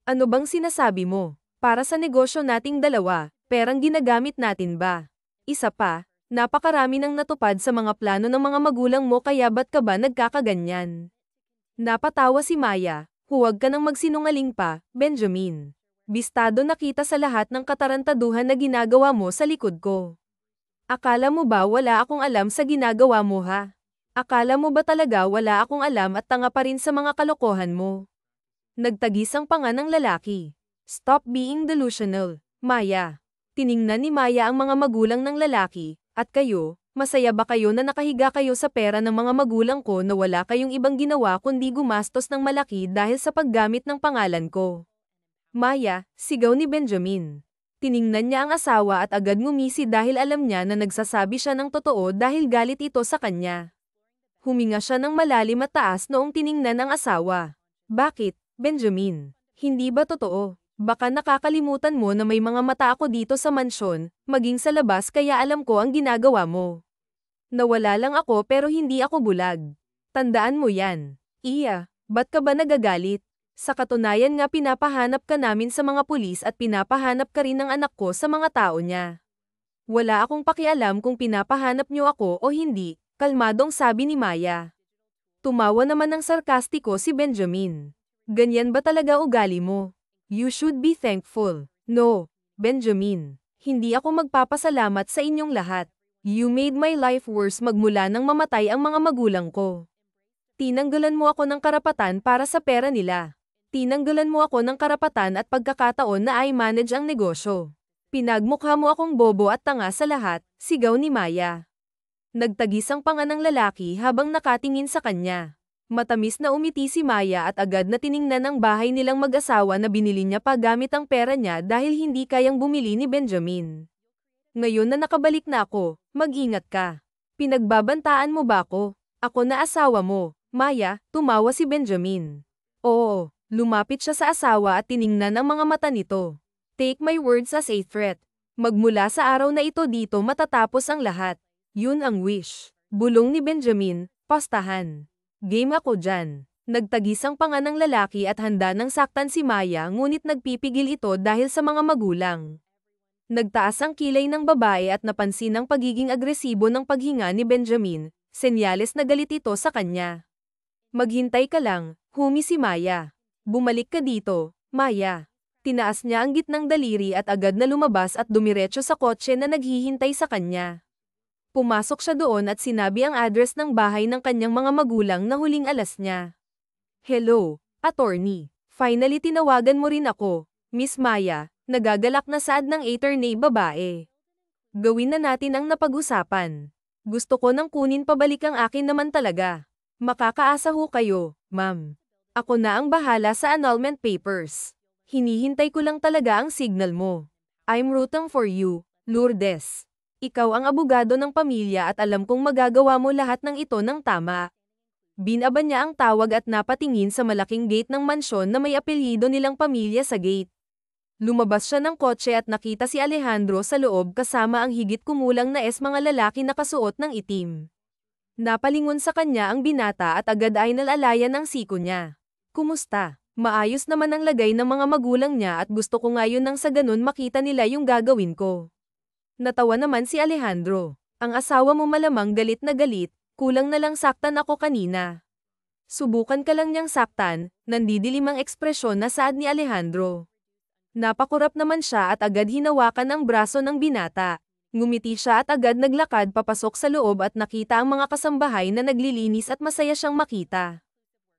Ano bang sinasabi mo? Para sa negosyo nating dalawa, perang ginagamit natin ba? Isa pa, napakarami nang natupad sa mga plano ng mga magulang mo kaya ba't ka ba nagkakaganyan? Napatawa si Maya, huwag ka nang magsinungaling pa, Benjamin. Bistado nakita sa lahat ng katarantaduhan na ginagawa mo sa likod ko. Akala mo ba wala akong alam sa ginagawa mo ha? Akala mo ba talaga wala akong alam at tanga pa rin sa mga kalokohan mo? Nagtagis ang panga ng lalaki. Stop being delusional, Maya. Tiningnan ni Maya ang mga magulang ng lalaki, at kayo, masaya ba kayo na nakahiga kayo sa pera ng mga magulang ko na wala kayong ibang ginawa kundi gumastos ng malaki dahil sa paggamit ng pangalan ko? Maya, sigaw ni Benjamin. Tiningnan niya ang asawa at agad ngumisi dahil alam niya na nagsasabi siya ng totoo dahil galit ito sa kanya. Huminga siya ng malalim at taas noong tiningnan ang asawa. Bakit, Benjamin? Hindi ba totoo? Baka nakakalimutan mo na may mga mata ako dito sa mansyon, maging sa labas kaya alam ko ang ginagawa mo. Nawala lang ako pero hindi ako bulag. Tandaan mo yan. Iya, ba't ka ba nagagalit? Sa katunayan nga pinapahanap ka namin sa mga pulis at pinapahanap ka rin ng anak ko sa mga tao niya. Wala akong pakialam kung pinapahanap niyo ako o hindi, kalmadong sabi ni Maya. Tumawa naman ng sarkastiko si Benjamin. Ganyan ba talaga ugali mo? You should be thankful. No, Benjamin. Hindi ako magpapasalamat sa inyong lahat. You made my life worse magmula nang mamatay ang mga magulang ko. Tinanggalan mo ako ng karapatan para sa pera nila. Tinanggalan mo ako ng karapatan at pagkakataon na i-manage ang negosyo. Pinagmukha mo akong bobo at tanga sa lahat, sigaw ni Maya. Nagtagis ang panga ng lalaki habang nakatingin sa kanya. Matamis na umiti si Maya at agad na tiningnan ang bahay nilang mag-asawa na binili niya pa gamit ang pera niya dahil hindi kayang bumili ni Benjamin. Ngayon na nakabalik na ako, mag-ingat ka. Pinagbabantaan mo ba ako? Ako na asawa mo, Maya, tumawa si Benjamin. Oo, lumapit siya sa asawa at tiningnan ang mga mata nito. Take my words as a threat. Magmula sa araw na ito dito matatapos ang lahat. Yun ang wish. Bulong ni Benjamin, pastahan. Game ako dyan. Nagtagisang panga ng lalaki at handa nang saktan si Maya ngunit nagpipigil ito dahil sa mga magulang. Nagtaas ang kilay ng babae at napansin ang pagiging agresibo ng paghinga ni Benjamin, senyales na galit ito sa kanya. Maghintay ka lang, humi si Maya. Bumalik ka dito, Maya. Tinaas niya ang gitnang daliri at agad na lumabas at dumiretso sa kotse na naghihintay sa kanya. Pumasok siya doon at sinabi ang address ng bahay ng kanyang mga magulang na huling alas niya. Hello, attorney. Finally tinawagan mo rin ako, Miss Maya, nagagalak na saad ng attorney babae. Gawin na natin ang napag-usapan. Gusto ko nang kunin pabalik ang akin naman talaga. Makakaasa ho kayo, ma'am. Ako na ang bahala sa annulment papers. Hinihintay ko lang talaga ang signal mo. I'm rooting for you, Lourdes. Ikaw ang abogado ng pamilya at alam kong magagawa mo lahat ng ito ng tama. Binaba niya ang tawag at napatingin sa malaking gate ng mansyon na may apelyido nilang pamilya sa gate. Lumabas siya ng kotse at nakita si Alejandro sa loob kasama ang higit kumulang na mga lalaki na kasuot ng itim. Napalingon sa kanya ang binata at agad ay nalalayan ang siko niya. Kumusta? Maayos naman ang lagay ng mga magulang niya at gusto ko ngayon nang sa ganun makita nila yung gagawin ko. Natawa naman si Alejandro. Ang asawa mo malamang galit na galit. Kulang na lang saktan ako kanina. Subukan ka lang niyang saktan, nandidilim ang ekspresyon na saad ni Alejandro. Napakurap naman siya at agad hinawakan ang braso ng binata. Ngumiti siya at agad naglakad papasok sa loob at nakita ang mga kasambahay na naglilinis at masaya siyang makita.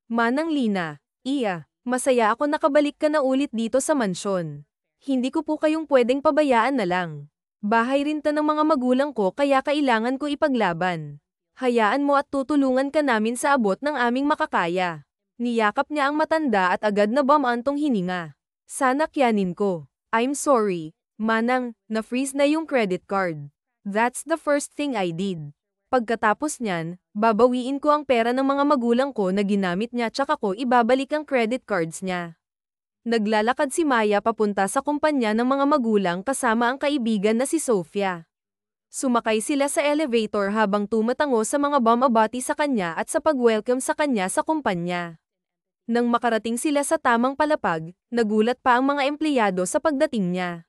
Manang Lina, iya, masaya ako nakabalik ka na ulit dito sa mansyon. Hindi ko po kayong pwedeng pabayaan na lang. Bahay rin ta ng mga magulang ko kaya kailangan ko ipaglaban. Hayaan mo at tutulungan ka namin sa abot ng aming makakaya. Niyakap niya ang matanda at agad na bumantong hininga. Sana kyanin ko. I'm sorry, Manang, na-freeze na yung credit card. That's the first thing I did. Pagkatapos niyan, babawiin ko ang pera ng mga magulang ko na ginamit niya tsaka ko ibabalik ang credit cards niya. Naglalakad si Maya papunta sa kumpanya ng mga magulang kasama ang kaibigan na si Sofia. Sumakay sila sa elevator habang tumatango sa mga bumabati sa kanya at sa pag-welcome sa kanya sa kumpanya. Nang makarating sila sa tamang palapag, nagulat pa ang mga empleyado sa pagdating niya.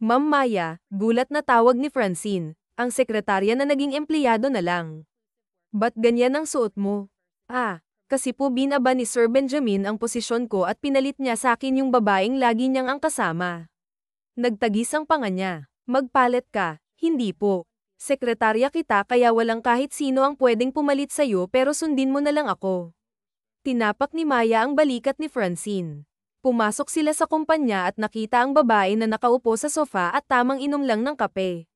Ma'am Maya, gulat na tawag ni Francine, ang sekretarya na naging empleyado na lang. Ba't ganyan ang suot mo? Kasi po binaba ni Sir Benjamin ang posisyon ko at pinalit niya sa akin yung babaeng lagi niyang ang kasama. Nagtagis ang panga niya. Magpalit ka. Hindi po. Sekretarya kita kaya walang kahit sino ang pwedeng pumalit sa'yo pero sundin mo na lang ako. Tinapak ni Maya ang balikat ni Francine. Pumasok sila sa kumpanya at nakita ang babae na nakaupo sa sofa at tamang inom lang ng kape.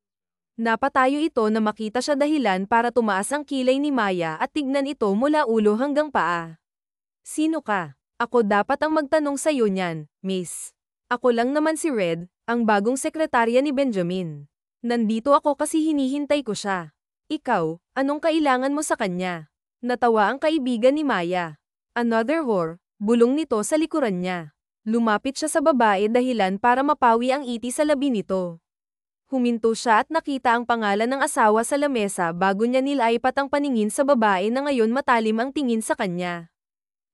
Napatayo ito na makita siya dahilan para tumaas ang kilay ni Maya at tignan ito mula ulo hanggang paa. Sino ka? Ako dapat ang magtanong sa'yo niyan, miss. Ako lang naman si Red, ang bagong sekretarya ni Benjamin. Nandito ako kasi hinihintay ko siya. Ikaw, anong kailangan mo sa kanya? Natawa ang kaibigan ni Maya. Another whore, bulong nito sa likuran niya. Lumapit siya sa babae dahilan para mapawi ang iti sa labi nito. Huminto siya at nakita ang pangalan ng asawa sa lamesa bago niya nilaipat ang paningin sa babae na ngayon matalim ang tingin sa kanya.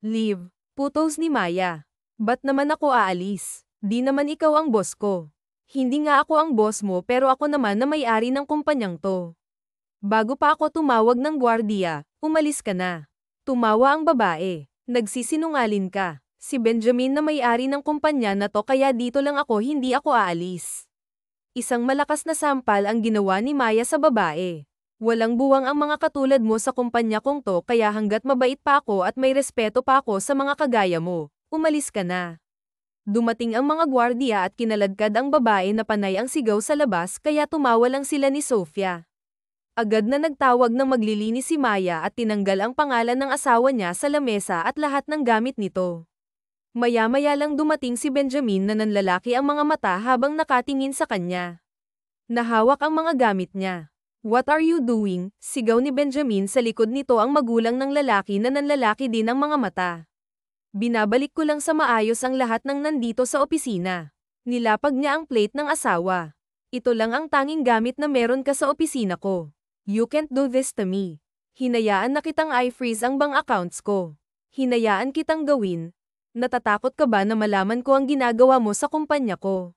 Leave, putos ni Maya. Ba't naman ako aalis? Di naman ikaw ang boss ko. Hindi nga ako ang boss mo pero ako naman na may-ari ng kumpanyang to. Bago pa ako tumawag ng gwardiya, umalis ka na. Tumawa ang babae. Nagsisinungaling ka. Si Benjamin na may-ari ng kumpanya na to kaya dito lang ako hindi ako aalis. Isang malakas na sampal ang ginawa ni Maya sa babae. Walang buwang ang mga katulad mo sa kumpanya kong to kaya hanggat mabait pa ako at may respeto pa ako sa mga kagaya mo, umalis ka na. Dumating ang mga gwardiya at kinaladkad ang babae na panay ang sigaw sa labas kaya tumawa lang sila ni Sofia. Agad na nagtawag na maglilinis si Maya at tinanggal ang pangalan ng asawa niya sa lamesa at lahat ng gamit nito. Maya-maya lang dumating si Benjamin na nanlalaki ang mga mata habang nakatingin sa kanya. Nahawak ang mga gamit niya. What are you doing? Sigaw ni Benjamin sa likod nito ang magulang ng lalaki na nanlalaki din ang mga mata. Binabalik ko lang sa maayos ang lahat ng nandito sa opisina. Nilapag niya ang plate ng asawa. Ito lang ang tanging gamit na meron ka sa opisina ko. You can't do this to me. Hinayaan na kitang i-freeze ang bank accounts ko. Hinayaan kitang gawin. Natatakot ka ba na malaman ko ang ginagawa mo sa kumpanya ko?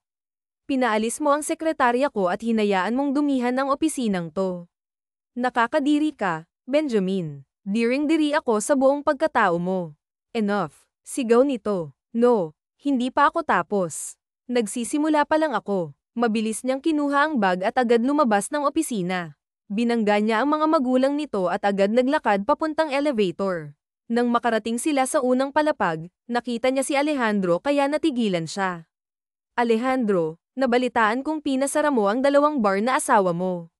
Pinaalis mo ang sekretarya ko at hinayaan mong dumihan ang opisinang to. Nakakadiri ka, Benjamin. Diring-diri ako sa buong pagkatao mo. Enough. Sigaw nito. No, hindi pa ako tapos. Nagsisimula pa lang ako. Mabilis niyang kinuha ang bag at agad lumabas ng opisina. Binangga niya ang mga magulang nito at agad naglakad papuntang elevator. Nang makarating sila sa unang palapag, nakita niya si Alejandro kaya natigilan siya. Alejandro, nabalitaan kong pinasara mo ang 2 bar na asawa mo.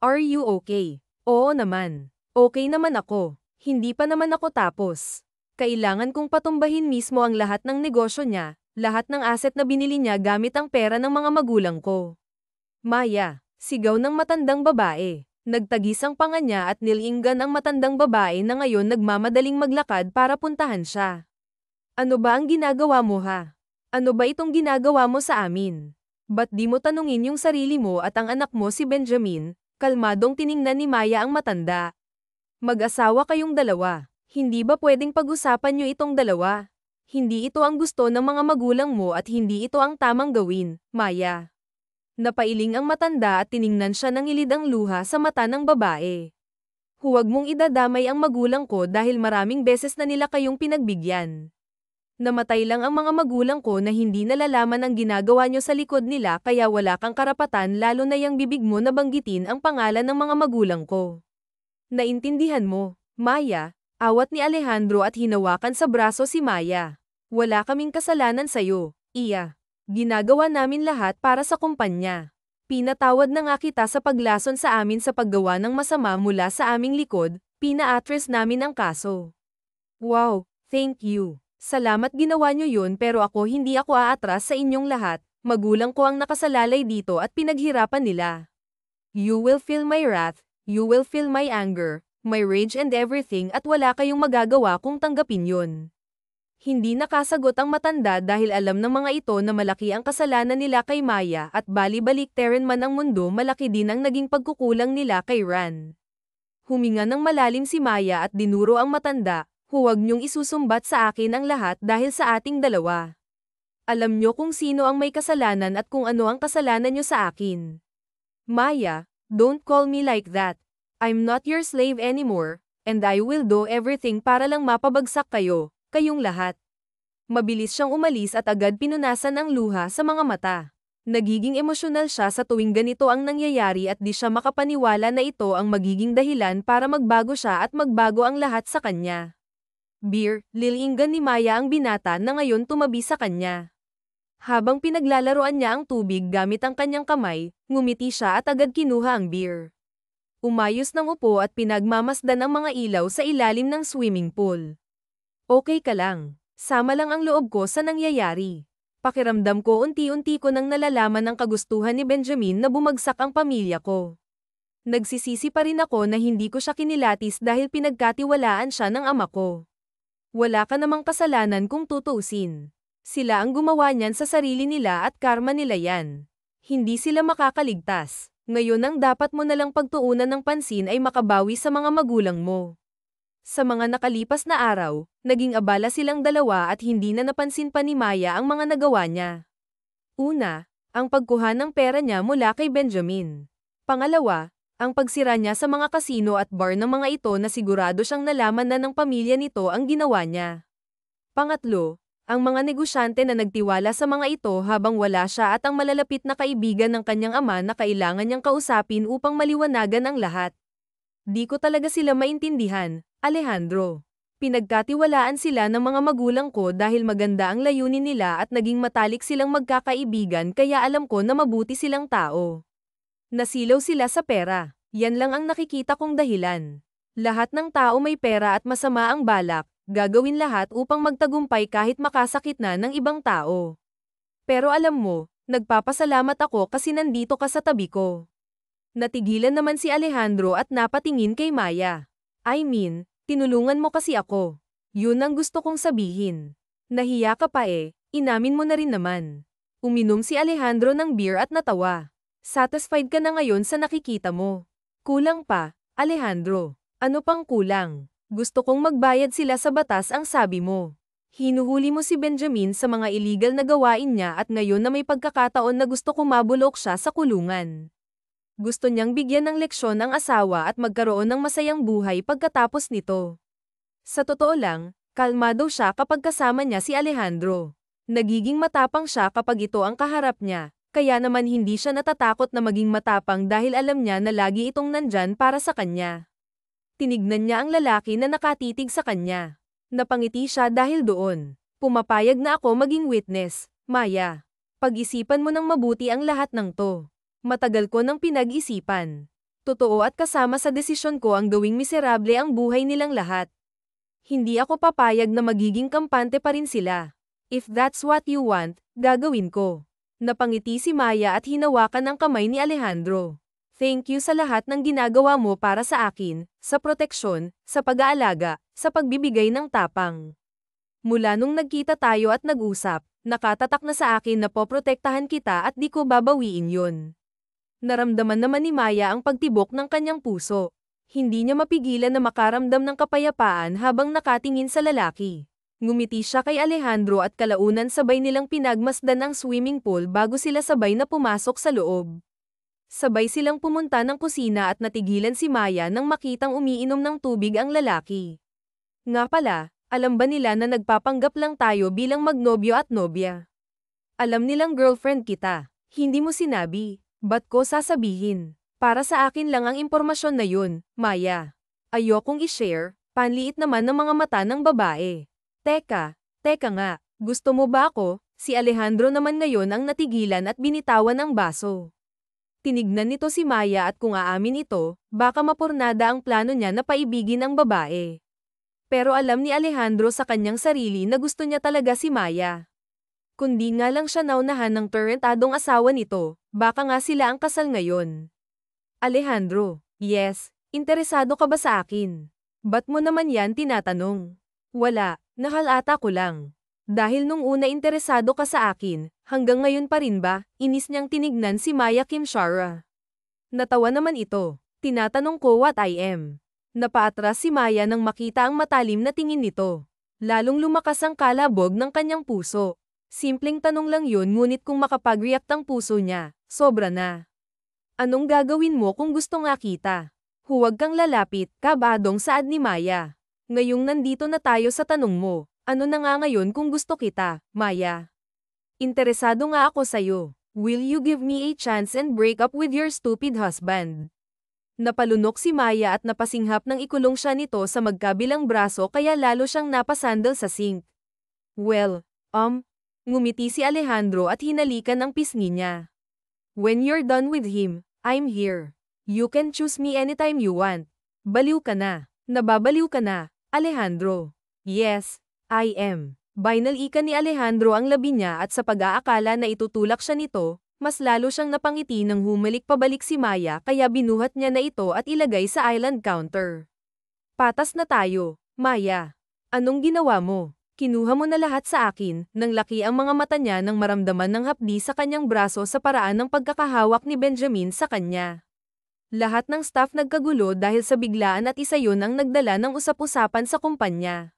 Are you okay? Oo naman. Okay naman ako. Hindi pa naman ako tapos. Kailangan kong patumbahin mismo ang lahat ng negosyo niya, lahat ng asset na binili niya gamit ang pera ng mga magulang ko. Maya, sigaw ng matandang babae. Nagtagis ang panga niya at nilinggan ang matandang babae na ngayon nagmamadaling maglakad para puntahan siya. Ano ba ang ginagawa mo ha? Ano ba itong ginagawa mo sa amin? Ba't di mo tanungin yung sarili mo at ang anak mo si Benjamin? Kalmadong tiningnan ni Maya ang matanda. Mag-asawa kayong dalawa. Hindi ba pwedeng pag-usapan niyo itong dalawa? Hindi ito ang gusto ng mga magulang mo at hindi ito ang tamang gawin, Maya. Napailing ang matanda at tiningnan siya ng ilid ang luha sa mata ng babae. Huwag mong idadamay ang magulang ko dahil maraming beses na nila kayong pinagbigyan. Namatay lang ang mga magulang ko na hindi nalalaman ang ginagawa nyo sa likod nila kaya wala kang karapatan lalo na yang bibig mo na banggitin ang pangalan ng mga magulang ko. Naintindihan mo, Maya, awat ni Alejandro at hinawakan sa braso si Maya. Wala kaming kasalanan sa'yo, Iya. Ginagawa namin lahat para sa kumpanya. Pinatawad na nga kita sa paglason sa amin sa paggawa ng masama mula sa aming likod, pina-address namin ang kaso. Wow, thank you. Salamat ginawa nyo yun pero hindi ako aatras sa inyong lahat, magulang ko ang nakasalalay dito at pinaghirapan nila. You will feel my wrath, you will feel my anger, my rage and everything at wala kayong magagawa kung tanggapin yun. Hindi nakasagot ang matanda dahil alam ng mga ito na malaki ang kasalanan nila kay Maya at bali-baliktaran man ang mundo malaki din ang naging pagkukulang nila kay Ran. Huminga ng malalim si Maya at dinuro ang matanda, huwag niyong isusumbat sa akin ang lahat dahil sa ating dalawa. Alam niyo kung sino ang may kasalanan at kung ano ang kasalanan niyo sa akin. Maya, don't call me like that. I'm not your slave anymore, and I will do everything para lang mapabagsak kayo. Kayong lahat. Mabilis siyang umalis at agad pinunasan ang luha sa mga mata. Nagiging emosyonal siya sa tuwing ganito ang nangyayari at di siya makapaniwala na ito ang magiging dahilan para magbago siya at magbago ang lahat sa kanya. Beer, lilinggan ni Maya ang binata na ngayon tumabi sa kanya. Habang pinaglalaroan niya ang tubig gamit ang kanyang kamay, ngumiti siya at agad kinuha ang beer. Umayos ng upo at pinagmamasdan ang mga ilaw sa ilalim ng swimming pool. Okay ka lang. Sama lang ang loob ko sa nangyayari. Pakiramdam ko unti-unti ko nang nalalaman ang kagustuhan ni Benjamin na bumagsak ang pamilya ko. Nagsisisi pa rin ako na hindi ko siya kinilatis dahil pinagkatiwalaan siya ng ama ko. Wala ka namang kasalanan kung tutuusin. Sila ang gumawa niyan sa sarili nila at karma nila yan. Hindi sila makakaligtas. Ngayon ang dapat mo nalang pagtuunan ng pansin ay makabawi sa mga magulang mo. Sa mga nakalipas na araw, naging abala silang dalawa at hindi na napansin pa ni Maya ang mga nagawa niya. Una, ang pagkuha ng pera niya mula kay Benjamin. Pangalawa, ang pagsira niya sa mga kasino at bar ng mga ito na sigurado siyang nalaman na ng pamilya nito ang ginawa niya. Pangatlo, ang mga negosyante na nagtiwala sa mga ito habang wala siya at ang malalapit na kaibigan ng kanyang ama na kailangan niyang kausapin upang maliwanagan ang lahat. Di ko talaga sila maintindihan, Alejandro. Pinagkatiwalaan sila ng mga magulang ko dahil maganda ang layunin nila at naging matalik silang magkakaibigan kaya alam ko na mabuti silang tao. Nasilaw sila sa pera. Yan lang ang nakikita kong dahilan. Lahat ng tao may pera at masama ang balak, gagawin lahat upang magtagumpay kahit makasakit na ng ibang tao. Pero alam mo, nagpapasalamat ako kasi nandito ka sa tabi ko. Natigilan naman si Alejandro at napatingin kay Maya. I mean, tinulungan mo kasi ako. Yun ang gusto kong sabihin. Nahiya ka pa inamin mo na rin naman. Uminom si Alejandro ng beer at natawa. Satisfied ka na ngayon sa nakikita mo. Kulang pa, Alejandro. Ano pang kulang? Gusto kong magbayad sila sa batas ang sabi mo. Hinuhuli mo si Benjamin sa mga illegal na gawain niya at ngayon na may pagkakataon na gusto kong mabulok siya sa kulungan. Gusto niyang bigyan ng leksyon ang asawa at magkaroon ng masayang buhay pagkatapos nito. Sa totoo lang, kalmado siya kapag kasama niya si Alejandro. Nagiging matapang siya kapag ito ang kaharap niya, kaya naman hindi siya natatakot na maging matapang dahil alam niya na lagi itong nandyan para sa kanya. Tinignan niya ang lalaki na nakatitig sa kanya. Napangiti siya dahil doon. Pumapayag na ako maging witness, Maya. Pag-isipan mo ng mabuti ang lahat ng to. Matagal ko nang pinag-isipan. Totoo at kasama sa desisyon ko ang gawing miserable ang buhay nilang lahat. Hindi ako papayag na magiging kampante pa rin sila. If that's what you want, gagawin ko. Napangiti si Maya at hinawakan ang kamay ni Alejandro. Thank you sa lahat ng ginagawa mo para sa akin, sa proteksyon, sa pag-aalaga, sa pagbibigay ng tapang. Mula nung nagkita tayo at nag-usap, nakatatak na sa akin na poprotektahan kita at di ko babawiin yun. Naramdaman naman ni Maya ang pagtibok ng kanyang puso. Hindi niya mapigilan na makaramdam ng kapayapaan habang nakatingin sa lalaki. Ngumiti siya kay Alejandro at kalaunan sabay nilang pinagmasdan ang swimming pool bago sila sabay na pumasok sa loob. Sabay silang pumunta ng kusina at natigilan si Maya nang makitang umiinom ng tubig ang lalaki. Nga pala, alam ba nila na nagpapanggap lang tayo bilang magnobyo at nobya? Alam nilang girlfriend kita. Hindi mo sinabi. Ba't ko sasabihin? Para sa akin lang ang impormasyon na yun, Maya. Ayokong i-share, panliit naman ng mga mata ng babae. Teka nga, gusto mo ba ako? Si Alejandro naman ngayon ang natigilan at binitawan ang baso. Tinignan nito si Maya at kung aamin ito, baka mapurnada ang plano niya na paibigin ang babae. Pero alam ni Alejandro sa kanyang sarili na gusto niya talaga si Maya. Kundi nga lang siya naunahan ng torrentadong asawa nito, baka nga sila ang kasal ngayon. Alejandro, yes, interesado ka ba sa akin? Ba't mo naman yan tinatanong? Wala, nahalata ko lang. Dahil nung una interesado ka sa akin, hanggang ngayon pa rin ba? Inis niyang tinignan si Maya Kim Shara. Natawa naman ito. Tinatanong ko what I am. Napaatras si Maya nang makita ang matalim na tingin nito. Lalong lumakas ang kalabog ng kanyang puso. Simpleng tanong lang yun ngunit kung makapag-react ang puso niya, sobra na. Anong gagawin mo kung gusto nga kita? Huwag kang lalapit, kabadong saad ni Maya. Ngayong nandito na tayo sa tanong mo. Ano na nga ngayon kung gusto kita, Maya? Interesado nga ako sa'yo. Will you give me a chance and break up with your stupid husband? Napalunok si Maya at napasinghap ng ikulong siya nito sa magkabilang braso kaya lalo siyang napasandal sa sink. Well, ngumiti si Alejandro at hinalikan ang pisngi niya. When you're done with him, I'm here. You can choose me anytime you want. Baliw ka na. Nababaliw ka na, Alejandro. Yes. I am. Binalikan ni Alejandro ang labi niya at sa pag-aakala na itutulak siya nito, mas lalo siyang napangiti nang humalik pabalik si Maya kaya binuhat niya na ito at ilagay sa island counter. Patas na tayo, Maya. Anong ginawa mo? Kinuha mo na lahat sa akin, nang laki ang mga mata niya nang maramdaman ng hapdi sa kanyang braso sa paraan ng pagkakahawak ni Benjamin sa kanya. Lahat ng staff nagkagulo dahil sa biglaan at isa yun ang nagdala ng usap-usapan sa kumpanya.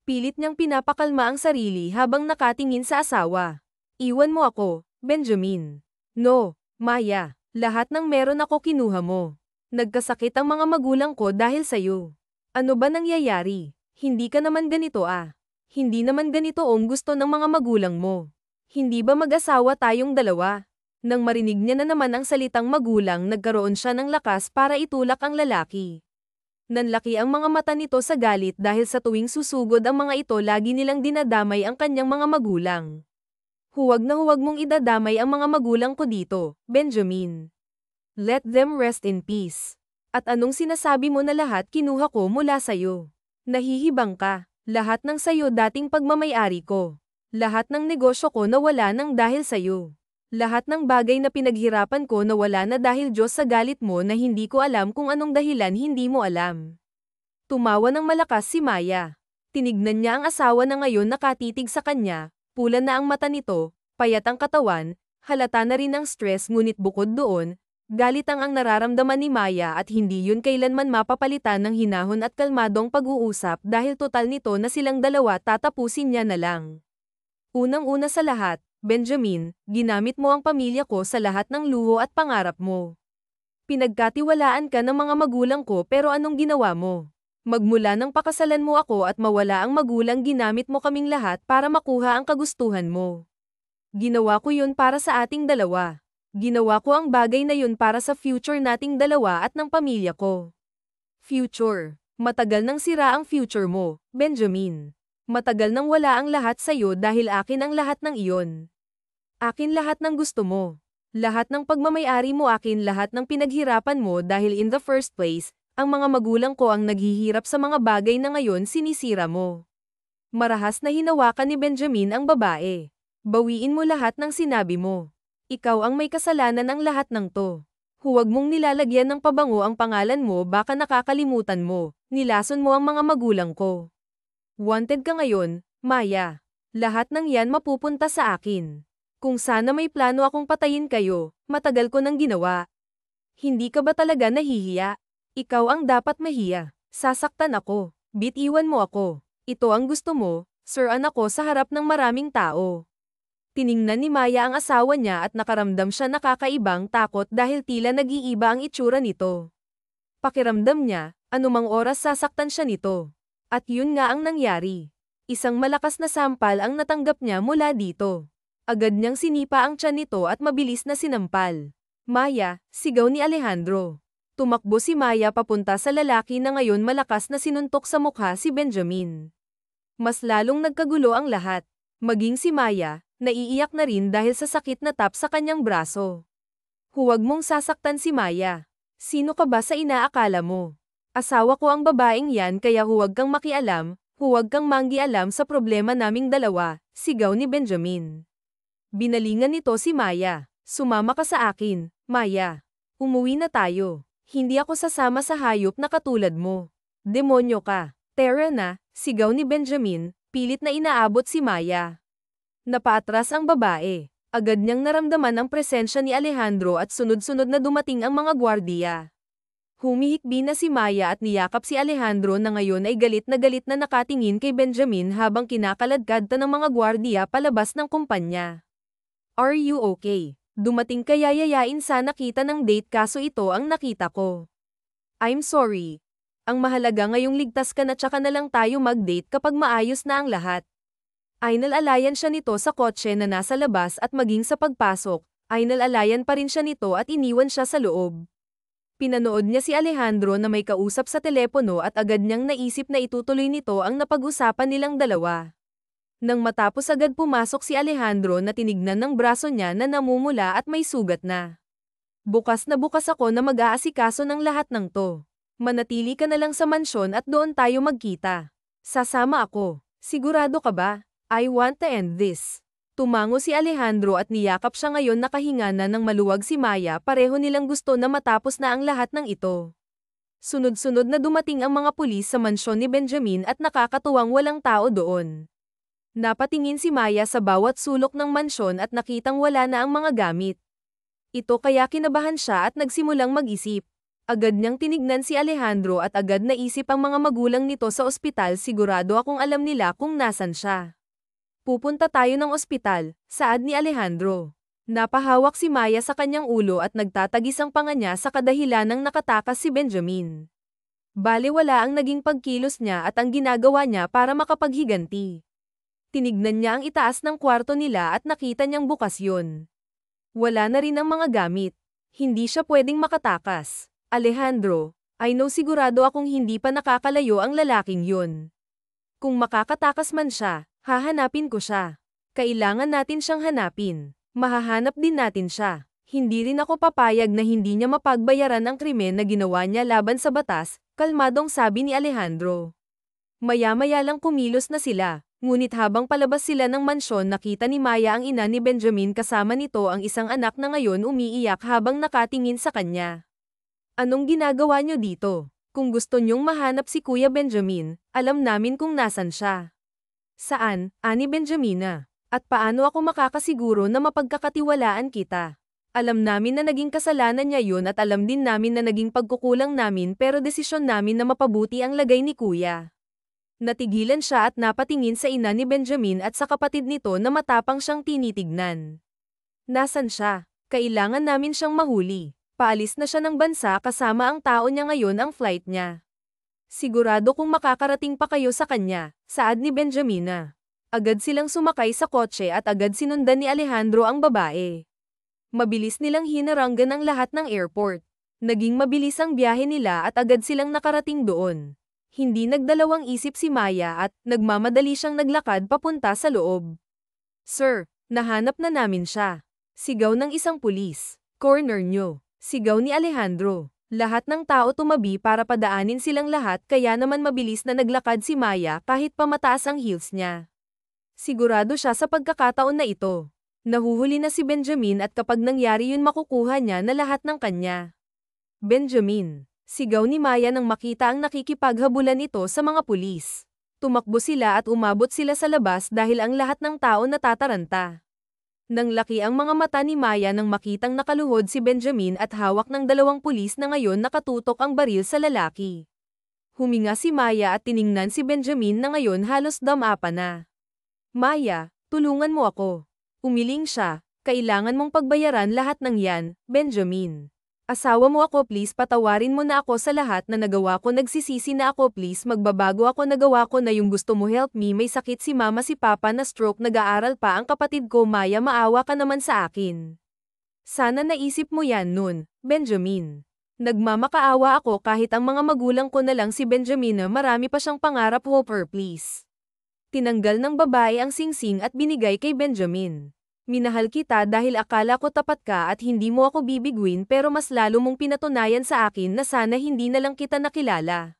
Pilit niyang pinapakalma ang sarili habang nakatingin sa asawa. Iwan mo ako, Benjamin. No, Maya. Lahat ng meron ako kinuha mo. Nagkasakit ang mga magulang ko dahil sa'yo. Ano ba nangyayari? Hindi ka naman ganito ah. Hindi naman ganito ang gusto ng mga magulang mo. Hindi ba mag-asawa tayong dalawa? Nang marinig niya na naman ang salitang magulang nagkaroon siya ng lakas para itulak ang lalaki. Nanlaki ang mga mata nito sa galit dahil sa tuwing susugod ang mga ito lagi nilang dinadamay ang kanyang mga magulang. Huwag na huwag mong idadamay ang mga magulang ko dito, Benjamin. Let them rest in peace. At anong sinasabi mo na lahat kinuha ko mula sayo? Nahihibang ka. Lahat ng sayo dating pagmamayari ko. Lahat ng negosyo ko nawala nang dahil sayo. Lahat ng bagay na pinaghirapan ko nawala na dahil Diyos sa galit mo na hindi ko alam kung anong dahilan hindi mo alam. Tumawa ng malakas si Maya. Tinignan niya ang asawa na ngayon nakatitig sa kanya, pula na ang mata nito, payat ang katawan, halata na rin ang stress ngunit bukod doon, Galit ang nararamdaman ni Maya at hindi yun kailanman mapapalitan ng hinahon at kalmadong pag-uusap dahil total nito na silang dalawa tatapusin niya na lang. Unang-una sa lahat, Benjamin, ginamit mo ang pamilya ko sa lahat ng luho at pangarap mo. Pinagkatiwalaan ka ng mga magulang ko pero anong ginawa mo? Magmula nang pakasalan mo ako at mawala ang magulang ginamit mo kaming lahat para makuha ang kagustuhan mo. Ginawa ko yun para sa ating dalawa. Ginawa ko ang bagay na yun para sa future nating dalawa at ng pamilya ko. Future. Matagal nang sira ang future mo, Benjamin. Matagal nang wala ang lahat sa'yo dahil akin ang lahat ng iyon. Akin lahat ng gusto mo. Lahat ng pagmamayari mo akin lahat ng pinaghirapan mo dahil in the first place, ang mga magulang ko ang naghihirap sa mga bagay na ngayon sinisira mo. Marahas na hinawakan ni Benjamin ang babae. Bawiin mo lahat ng sinabi mo. Ikaw ang may kasalanan ng lahat ng to. Huwag mong nilalagyan ng pabango ang pangalan mo baka nakakalimutan mo, nilason mo ang mga magulang ko. Wanted ka ngayon, Maya. Lahat ng yan mapupunta sa akin. Kung sana may plano akong patayin kayo, matagal ko nang ginawa. Hindi ka ba talaga nahihiya? Ikaw ang dapat mahiya. Sasaktan ako. Bitiwan mo ako. Ito ang gusto mo, sir anak ko sa harap ng maraming tao. Tiningnan ni Maya ang asawa niya at nakaramdam siya nakakaibang takot dahil tila nag-iiba ang itsura nito. Pakiramdam niya, anumang oras sasaktan siya nito. At yun nga ang nangyari. Isang malakas na sampal ang natanggap niya mula dito. Agad niyang sinipa ang tiyan nito at mabilis na sinampal. Maya, sigaw ni Alejandro. Tumakbo si Maya papunta sa lalaki na ngayon malakas na sinuntok sa mukha si Benjamin. Mas lalong nagkagulo ang lahat. Maging si Maya, naiiyak na rin dahil sa sakit na tap sa kanyang braso. Huwag mong sasaktan si Maya. Sino ka ba sa inaakala mo? Asawa ko ang babaeng yan kaya huwag kang makialam, huwag kang manggialam sa problema naming dalawa, sigaw ni Benjamin. Binalingan nito si Maya. Sumama ka sa akin, Maya. Umuwi na tayo. Hindi ako sasama sa hayop na katulad mo. Demonyo ka. Tara na, sigaw ni Benjamin, pilit na inaabot si Maya. Napaatras ang babae. Agad niyang naramdaman ang presensya ni Alejandro at sunod-sunod na dumating ang mga gwardiya. Humihikbi na si Maya at niyakap si Alejandro na ngayon ay galit na nakatingin kay Benjamin habang kinakaladkad ng mga gwardiya palabas ng kumpanya. Are you okay? Dumating ka yayayain sana kita ng date kaso ito ang nakita ko. I'm sorry. Ang mahalaga ngayong ligtas ka na tsaka na lang tayo mag-date kapag maayos na ang lahat. Ay nalalayan siya nito sa kotse na nasa labas at maging sa pagpasok, ay nalalayan pa rin siya nito at iniwan siya sa loob. Pinanood niya si Alejandro na may kausap sa telepono at agad niyang naisip na itutuloy nito ang napag-usapan nilang dalawa. Nang matapos agad pumasok si Alejandro na tinignan ng braso niya na namumula at may sugat na. Bukas na bukas ako na mag-aasikaso ng lahat ng to. Manatili ka na lang sa mansyon at doon tayo magkita. Sasama ako. Sigurado ka ba? I want to end this. Tumango si Alejandro at niyakap siya ngayon nakahinga na ng maluwag si Maya pareho nilang gusto na matapos na ang lahat ng ito. Sunod-sunod na dumating ang mga pulis sa mansyon ni Benjamin at nakakatuwang walang tao doon. Napatingin si Maya sa bawat sulok ng mansyon at nakitang wala na ang mga gamit. Ito kaya kinabahan siya at nagsimulang mag-isip. Agad niyang tinignan si Alejandro at agad naisip ang mga magulang nito sa ospital sigurado akong alam nila kung nasan siya. Pupunta tayo ng ospital, saad ni Alejandro. Napahawak si Maya sa kanyang ulo at nagtatagis ang panga niya sa kadahilanang nakatakas si Benjamin. Bale wala ang naging pagkilos niya at ang ginagawa niya para makapaghiganti. Tinignan niya ang itaas ng kwarto nila at nakita niyang bukas yun. Wala na rin ang mga gamit. Hindi siya pwedeng makatakas. Alejandro, I know sigurado akong hindi pa nakakalayo ang lalaking yun. Kung makakatakas man siya, hahanapin ko siya. Kailangan natin siyang hanapin. Mahahanap din natin siya. Hindi rin ako papayag na hindi niya mapagbayaran ang krimen na ginawa niya laban sa batas, kalmadong sabi ni Alejandro. Maya-maya lang kumilos na sila, ngunit habang palabas sila ng mansyon nakita ni Maya ang ina ni Benjamin kasama nito ang isang anak na ngayon umiiyak habang nakatingin sa kanya. Anong ginagawa niyo dito? Kung gusto niyong mahanap si Kuya Benjamin, alam namin kung nasan siya. Saan, Ani Benjamina? At paano ako makakasiguro na mapagkakatiwalaan kita? Alam namin na naging kasalanan niya yun at alam din namin na naging pagkukulang namin pero desisyon namin na mapabuti ang lagay ni Kuya. Natigilan siya at napatingin sa ina ni Benjamin at sa kapatid nito na matapang siyang tinitignan. Nasaan siya? Kailangan namin siyang mahuli. Paalis na siya ng bansa kasama ang tao niya ngayon ang flight niya. Sigurado kung makakarating pa kayo sa kanya, saad ni Benjamina. Agad silang sumakay sa kotse at agad sinundan ni Alejandro ang babae. Mabilis nilang hinaranggan ang lahat ng airport. Naging mabilis ang biyahe nila at agad silang nakarating doon. Hindi nagdalawang isip si Maya at nagmamadali siyang naglakad papunta sa loob. Sir, nahanap na namin siya. Sigaw ng isang pulis. Corner nyo. Sigaw ni Alejandro. Lahat ng tao tumabi para padaanin silang lahat kaya naman mabilis na naglakad si Maya kahit pamataas ang heels niya. Sigurado siya sa pagkakataon na ito. Nahuhuli na si Benjamin at kapag nangyari yun makukuha niya na lahat ng kanya. Benjamin. Sigaw ni Maya nang makita ang nakikipaghabulan ito sa mga pulis. Tumakbo sila at umabot sila sa labas dahil ang lahat ng tao natataranta. Nang laki ang mga mata ni Maya nang makitang nakaluhod si Benjamin at hawak ng dalawang pulis na ngayon nakatutok ang baril sa lalaki. Huminga si Maya at tiningnan si Benjamin na ngayon halos damapa na. Maya, tulungan mo ako. Umiling siya, kailangan mong pagbayaran lahat ng yan, Benjamin. Asawa mo ako please patawarin mo na ako sa lahat na nagawa ko nagsisisi na ako please magbabago ako nagawa ko na yung gusto mo help me may sakit si mama si papa na stroke nag-aaral pa ang kapatid ko Maya maawa ka naman sa akin. Sana naisip mo yan nun, Benjamin. Nagmamakaawa ako kahit ang mga magulang ko na lang si Benjamin na marami pa siyang pangarap Hopper please. Tinanggal ng babae ang singsing at binigay kay Benjamin. Minahal kita dahil akala ko tapat ka at hindi mo ako bibiguin pero mas lalo mong pinatunayan sa akin na sana hindi na lang kita nakilala.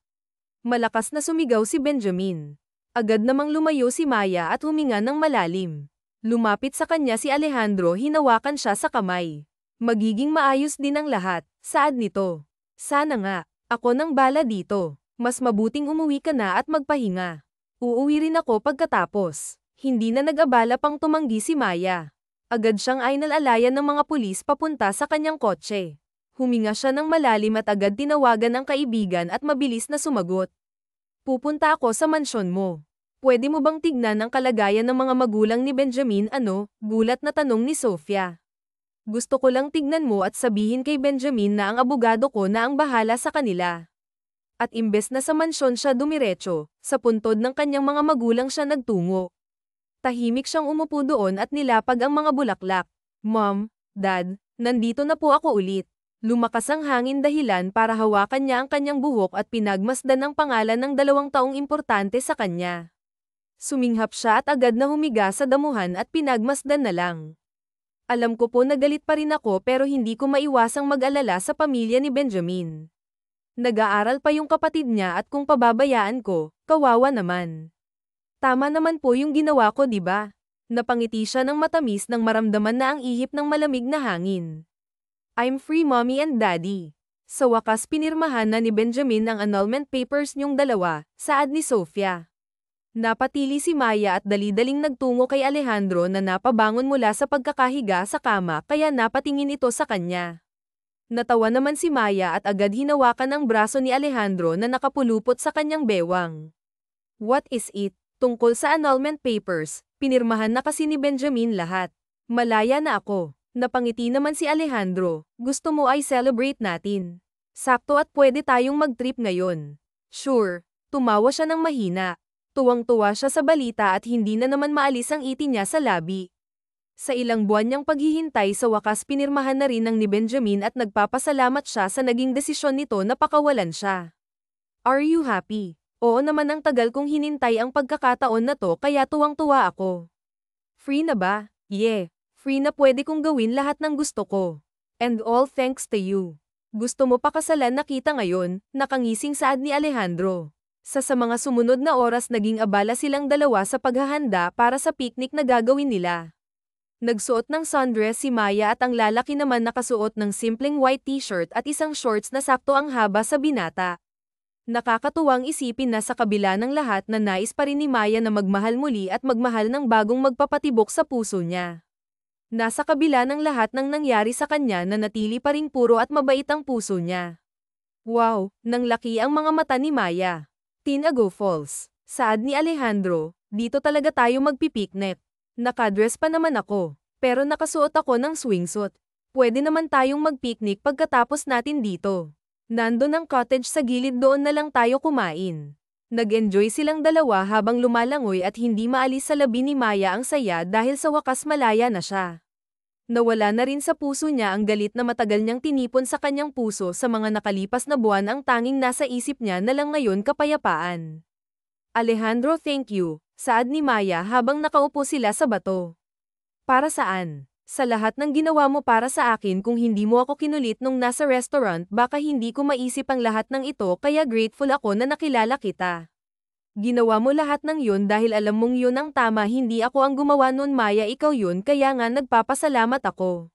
Malakas na sumigaw si Benjamin. Agad namang lumayo si Maya at huminga ng malalim. Lumapit sa kanya si Alejandro hinawakan siya sa kamay. Magiging maayos din ang lahat, saad nito. Sana nga, ako nang bala dito. Mas mabuting umuwi ka na at magpahinga. Uuwi rin ako pagkatapos. Hindi na nag-abala pang tumanggi si Maya. Agad siyang inalalayan ng mga pulis papunta sa kanyang kotse. Huminga siya ng malalim at agad tinawagan ang kaibigan at mabilis na sumagot. Pupunta ako sa mansyon mo. Pwede mo bang tignan ang kalagayan ng mga magulang ni Benjamin gulat na tanong ni Sofia. Gusto ko lang tignan mo at sabihin kay Benjamin na ang abogado ko na ang bahala sa kanila. At imbes na sa mansyon siya dumiretso, sa puntod ng kanyang mga magulang siya nagtungo. Tahimik siyang umupo doon at nilapag ang mga bulaklak. Mom, Dad, nandito na po ako ulit. Lumakas ang hangin dahilan para hawakan niya ang kanyang buhok at pinagmasdan ang pangalan ng 2 taong importante sa kanya. Suminghap siya at agad na humiga sa damuhan at pinagmasdan na lang. Alam ko po na galit pa rin ako pero hindi ko maiwasang mag-alala sa pamilya ni Benjamin. Nag-aaral pa yung kapatid niya at kung pababayaan ko, kawawa naman. Tama naman po yung ginawa ko diba? Napangiti siya ng matamis nang maramdaman na ang ihip ng malamig na hangin. I'm free mommy and daddy. Sa wakas pinirmahan na ni Benjamin ang annulment papers niyong dalawa, saad ni Sofia. Napatili si Maya at dali-daling nagtungo kay Alejandro na napabangon mula sa pagkakahiga sa kama kaya napatingin ito sa kanya. Natawa naman si Maya at agad hinawakan ang braso ni Alejandro na nakapulupot sa kanyang bewang. What is it? Tungkol sa annulment papers, pinirmahan na kasi ni Benjamin lahat. Malaya na ako. Napangiti naman si Alejandro. Gusto mo ay celebrate natin. Sakto at pwede tayong mag-trip ngayon. Sure. Tumawa siya ng mahina. Tuwang-tuwa siya sa balita at hindi na naman maalis ang iti niya sa labi. Sa ilang buwan niyang paghihintay sa wakas pinirmahan na rin ng ni Benjamin at nagpapasalamat siya sa naging desisyon nito na pakawalan siya. Are you happy? Oo naman ang tagal kong hinintay ang pagkakataon na to kaya tuwang-tuwa ako. Free na ba? Yeah, free na pwede kong gawin lahat ng gusto ko. And all thanks to you. Gusto mo pakasalan na kita ngayon, nakangising saad ni Alejandro. Sa mga sumunod na oras naging abala silang dalawa sa paghahanda para sa picnic na gagawin nila. Nagsuot ng sundress si Maya at ang lalaki naman nakasuot ng simpleng white t-shirt at isang shorts na sakto ang haba sa binata. Nakakatuwang isipin na sa kabila ng lahat na nais pa rin ni Maya na magmahal muli at magmahal ng bagong magpapatibok sa puso niya. Nasa kabila ng lahat ng nangyari sa kanya na natili pa ring puro at mabait ang puso niya. Wow, nang laki ang mga mata ni Maya. Tinago Falls. Saad ni Alejandro, dito talaga tayo magpipiknik. Nakadress pa naman ako, pero nakasuot ako ng swimsuit. Pwede naman tayong magpiknik pagkatapos natin dito. Nandun ang cottage sa gilid, doon na lang tayo kumain. Nag-enjoy silang dalawa habang lumalangoy at hindi maalis sa labi ni Maya ang saya dahil sa wakas malaya na siya. Nawala na rin sa puso niya ang galit na matagal niyang tinipon sa kanyang puso sa mga nakalipas na buwan, ang tanging nasa isip niya na lang ngayon kapayapaan. Alejandro, thank you, saad ni Maya habang nakaupo sila sa bato. Para saan? Sa lahat ng ginawa mo para sa akin. Kung hindi mo ako kinulit nung nasa restaurant, baka hindi ko maisip ang lahat ng ito, kaya grateful ako na nakilala kita. Ginawa mo lahat ng yun dahil alam mong yun ang tama, hindi ako ang gumawa nun Maya, ikaw yun, kaya nga nagpapasalamat ako.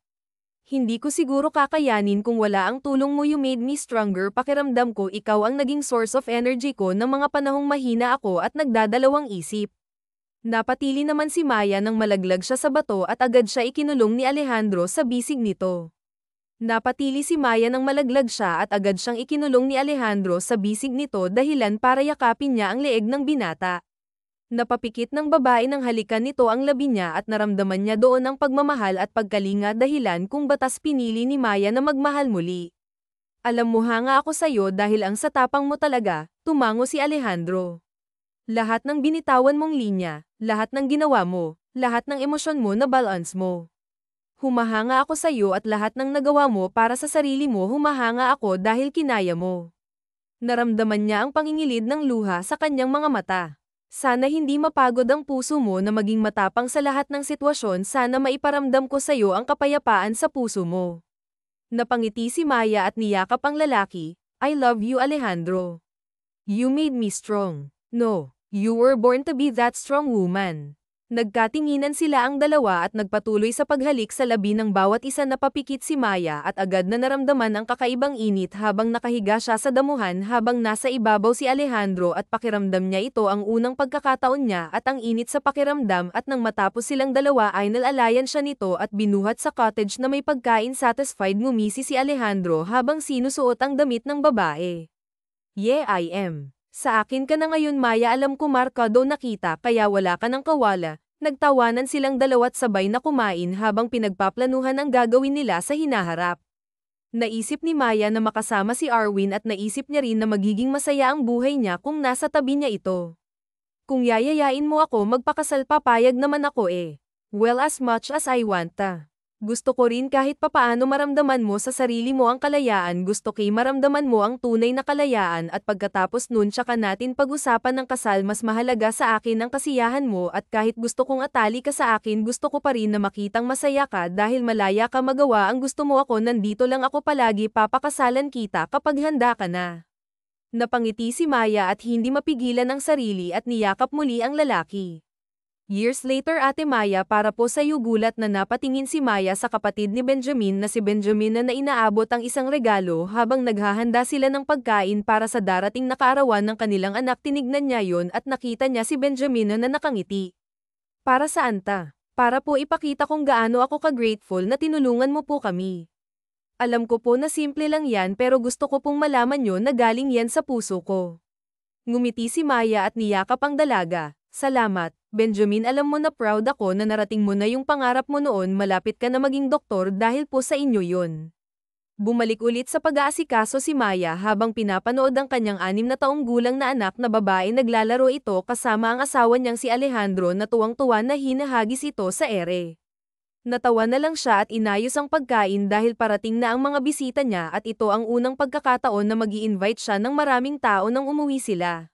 Hindi ko siguro kakayanin kung wala ang tulong mo, you made me stronger, pakiramdam ko ikaw ang naging source of energy ko ng mga panahong mahina ako at nagdadalawang isip. Napatili naman si Maya nang malaglag siya sa bato at agad siya ikinulong ni Alejandro sa bisig nito. Napatili si Maya nang malaglag siya at agad siyang ikinulong ni Alejandro sa bisig nito dahilan para yakapin niya ang leeg ng binata. Napapikit ng babae ng halikan nito ang labi niya at naramdaman niya doon ang pagmamahal at pagkalinga dahilan kung batas pinili ni Maya na magmahal muli. Alam mo, hanga ako sa'yo dahil ang sa tapang mo talaga, tumango si Alejandro. Lahat ng binitawan mong linya, lahat ng ginawa mo, lahat ng emosyon mo na balance mo. Humahanga ako sa iyo at lahat ng nagawa mo para sa sarili mo, humahanga ako dahil kinaya mo. Naramdaman niya ang pangingilid ng luha sa kanyang mga mata. Sana hindi mapagod ang puso mo na maging matapang sa lahat ng sitwasyon, sana maiparamdam ko sa iyo ang kapayapaan sa puso mo. Napangiti si Maya at niyakap ang lalaki. I love you, Alejandro. You made me strong. No. You were born to be that strong woman. Nagkatinginan sila ang dalawa at nagpatuloy sa paghalik sa labi ng bawat isa. Napapikit si Maya at agad na naramdaman ang kakaibang init habang nakahiga siya sa damuhan habang nasa ibabaw si Alejandro at pakiramdam niya ito ang unang pagkakataon niya at ang init sa pakiramdam at nang matapos silang dalawa ay nalalayan siya nito at binuhat sa cottage na may pagkain. Satisfied ngumisi si Alejandro habang sinusuot ang damit ng babae. Yeah, I am. Sa akin ka na ngayon Maya, alam ko markado na kita kaya wala ka ng kawala. Nagtawanan silang dalawa't sabay na kumain habang pinagpaplanuhan ang gagawin nila sa hinaharap. Naisip ni Maya na makasama si Arwin at naisip niya rin na magiging masaya ang buhay niya kung nasa tabi niya ito. Kung yayayain mo ako magpakasal, papayag naman ako eh. Well, as much as I want ta. Gusto ko rin kahit papaano maramdaman mo sa sarili mo ang kalayaan, gusto kay maramdaman mo ang tunay na kalayaan at pagkatapos nun tsaka natin pag-usapan ng kasal. Mas mahalaga sa akin ang kasiyahan mo at kahit gusto kong atali ka sa akin, gusto ko pa rin na makitang masaya ka dahil malaya ka magawa ang gusto mo. Ako nandito lang ako palagi, papakasalan kita kapag handa ka na. Napangiti si Maya at hindi mapigilan ang sarili at niyakap muli ang lalaki. Years later, Ate Maya, para po sa iyo, gulat na napatingin si Maya sa kapatid ni Benjamin na si Benjamin na inaabot ang isang regalo habang naghahanda sila ng pagkain para sa darating na kaarawan ng kanilang anak. Tinignan niya yon at nakita niya si Benjamin na nakangiti. Para saan ta? Para po ipakita kung gaano ako ka-grateful na tinulungan mo po kami. Alam ko po na simple lang yan pero gusto ko pong malaman nyo na galing yan sa puso ko. Ngumiti si Maya at niyakap ang dalaga. Salamat, Benjamin, alam mo na proud ako na narating mo na yung pangarap mo noon, malapit ka na maging doktor dahil po sa inyo yun. Bumalik ulit sa pag-aasikaso si Maya habang pinapanood ang kanyang 6 na taong gulang na anak na babae. Naglalaro ito kasama ang asawa niyang si Alejandro na tuwang-tuwa na hinahagis ito sa ere. Natawa na lang siya at inayos ang pagkain dahil parating na ang mga bisita niya at ito ang unang pagkakataon na mag-i-invite siya ng maraming tao nang umuwi sila.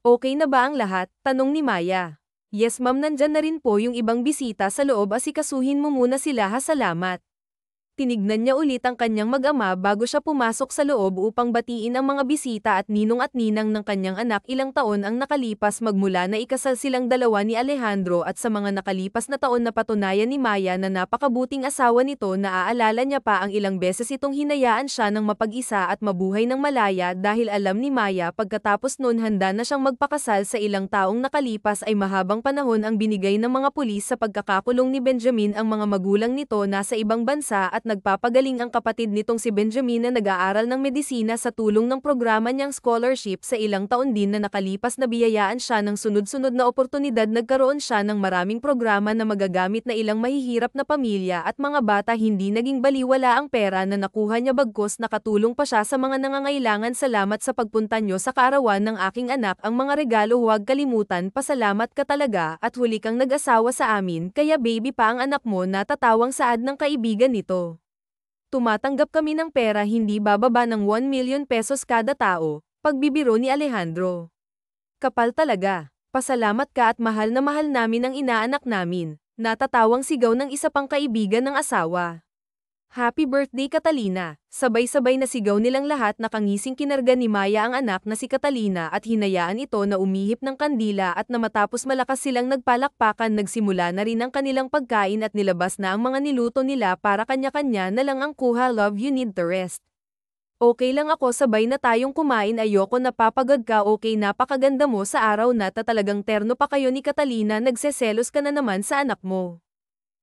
Okay na ba ang lahat? Tanong ni Maya. Yes ma'am, nandyan na rin po yung ibang bisita sa loob, asikasuhin mo muna sila ha, salamat. Tinignan niya ulit ang kanyang mag-ama bago siya pumasok sa loob upang batiin ang mga bisita at ninong at ninang ng kanyang anak. Ilang taon ang nakalipas magmula na ikasal silang dalawa ni Alejandro at sa mga nakalipas na taon na patunayan ni Maya na napakabuting asawa nito. Naaalala niya pa ang ilang beses itong hinayaan siya ng mapag-isa at mabuhay ng malaya dahil alam ni Maya pagkatapos noon handa na siyang magpakasal sa ilang taong nakalipas ay mahabang panahon ang binigay ng mga pulis sa pagkakakulong ni Benjamin. Ang mga magulang nito nasa ibang bansa at nagpapagaling ang kapatid nitong si Benjamin na nag-aaral ng medisina sa tulong ng programa niyang scholarship. Sa ilang taon din na nakalipas nabiyayaan siya ng sunod-sunod na oportunidad. Nagkaroon siya ng maraming programa na magagamit na ilang mahihirap na pamilya at mga bata. Hindi naging baliwala ang pera na nakuha niya bagkus nakatulong pa siya sa mga nangangailangan. Salamat sa pagpunta niyo sa kaarawan ng aking anak. Ang mga regalo huwag kalimutan. Pasalamat ka talaga at huli kang nag-asawa sa amin kaya baby pa ang anak mo. Natatawang saad ng kaibigan nito. Tumatanggap kami ng pera hindi bababa ng 1 million pesos kada tao, pagbibiro ni Alejandro. Kapal talaga. Pasalamat ka at mahal na mahal namin ang inaanak namin. Natatawang sigaw ng isa pang kaibigan ng asawa. Happy birthday Catalina! Sabay-sabay na sigaw nilang lahat. Nakangising kinarga ni Maya ang anak na si Catalina at hinayaan ito na umihip ng kandila at na matapos malakas silang nagpalakpakan nagsimula na rin ang kanilang pagkain at nilabas na ang mga niluto nila para kanya-kanya na lang ang kuha. Love you need to rest. Okay lang ako sabay na tayong kumain ayoko napapagod ka okay napakaganda mo sa araw na talagang terno pa kayo ni Catalina nagseselos ka na naman sa anak mo.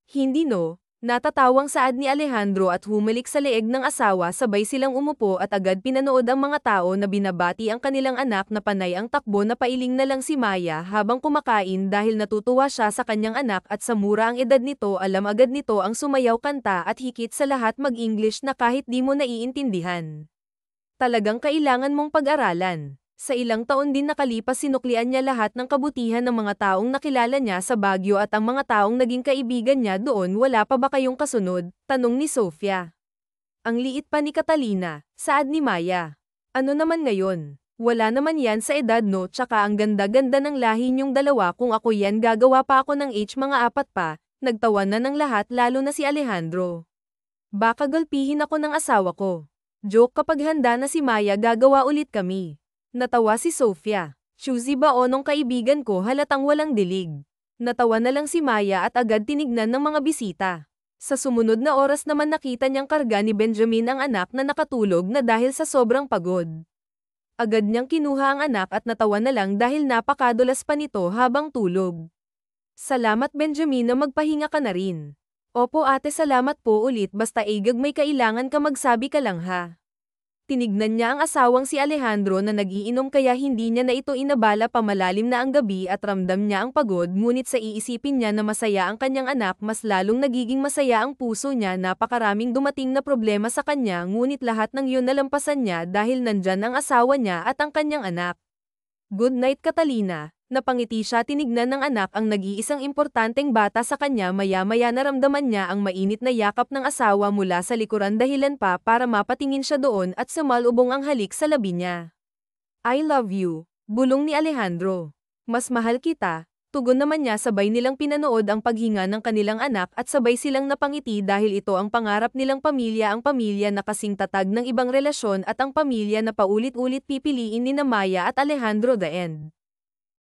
Hindi no? Natatawang saad ni Alejandro at humalik sa leeg ng asawa sabay silang umupo at agad pinanood ang mga tao na binabati ang kanilang anak na panay ang takbo na pailing na lang si Maya habang kumakain dahil natutuwa siya sa kanyang anak at sa mura ang edad nito alam agad nito ang sumayaw kanta at higit sa lahat mag-English na kahit di mo naiintindihan. Talagang kailangan mong pag-aralan. Sa ilang taon din nakalipas sinuklian niya lahat ng kabutihan ng mga taong nakilala niya sa Baguio at ang mga taong naging kaibigan niya doon. Wala pa ba kayong kasunod? Tanong ni Sofia. Ang liit pa ni Catalina, saad ni Maya. Ano naman ngayon? Wala naman yan sa edad no tsaka ang ganda-ganda ng lahi niyong dalawa kung ako yan gagawa pa ako ng mga 4 pa. Nagtawa na ng lahat lalo na si Alejandro. Baka gulpihin ako ng asawa ko. Joke kapag handa na si Maya gagawa ulit kami. Natawa si Sofia. Choosy ba o nung kaibigan ko halatang walang dilig. Natawa na lang si Maya at agad tinignan ng mga bisita. Sa sumunod na oras naman nakita niyang karga ni Benjamin ang anak na nakatulog na dahil sa sobrang pagod. Agad niyang kinuha ang anak at natawa na lang dahil napakadulas pa nito habang tulog. Salamat Benjamin na magpahinga ka na rin. Opo ate salamat po ulit basta igag may kailangan ka magsabi ka lang ha. Tinignan niya ang asawang si Alejandro na nagiinom kaya hindi niya na ito inabala pamalalim na ang gabi at ramdam niya ang pagod ngunit sa iisipin niya na masaya ang kanyang anak mas lalong nagiging masaya ang puso niya. Napakaraming dumating na problema sa kanya ngunit lahat ng yun nalampasan niya dahil nandyan ang asawa niya at ang kanyang anak. Good night Catalina. Napangiti siya tinignan ng anak ang nag-iisang importanteng bata sa kanya maya-maya naramdaman niya ang mainit na yakap ng asawa mula sa likuran dahilan pa para mapatingin siya doon at sumalubong ang halik sa labi niya. I love you, bulong ni Alejandro. Mas mahal kita, tugon naman niya sabay nilang pinanood ang paghinga ng kanilang anak at sabay silang napangiti dahil ito ang pangarap nilang pamilya ang pamilya na kasing tatag ng ibang relasyon at ang pamilya na paulit-ulit pipiliin ni Maya at Alejandro. The end.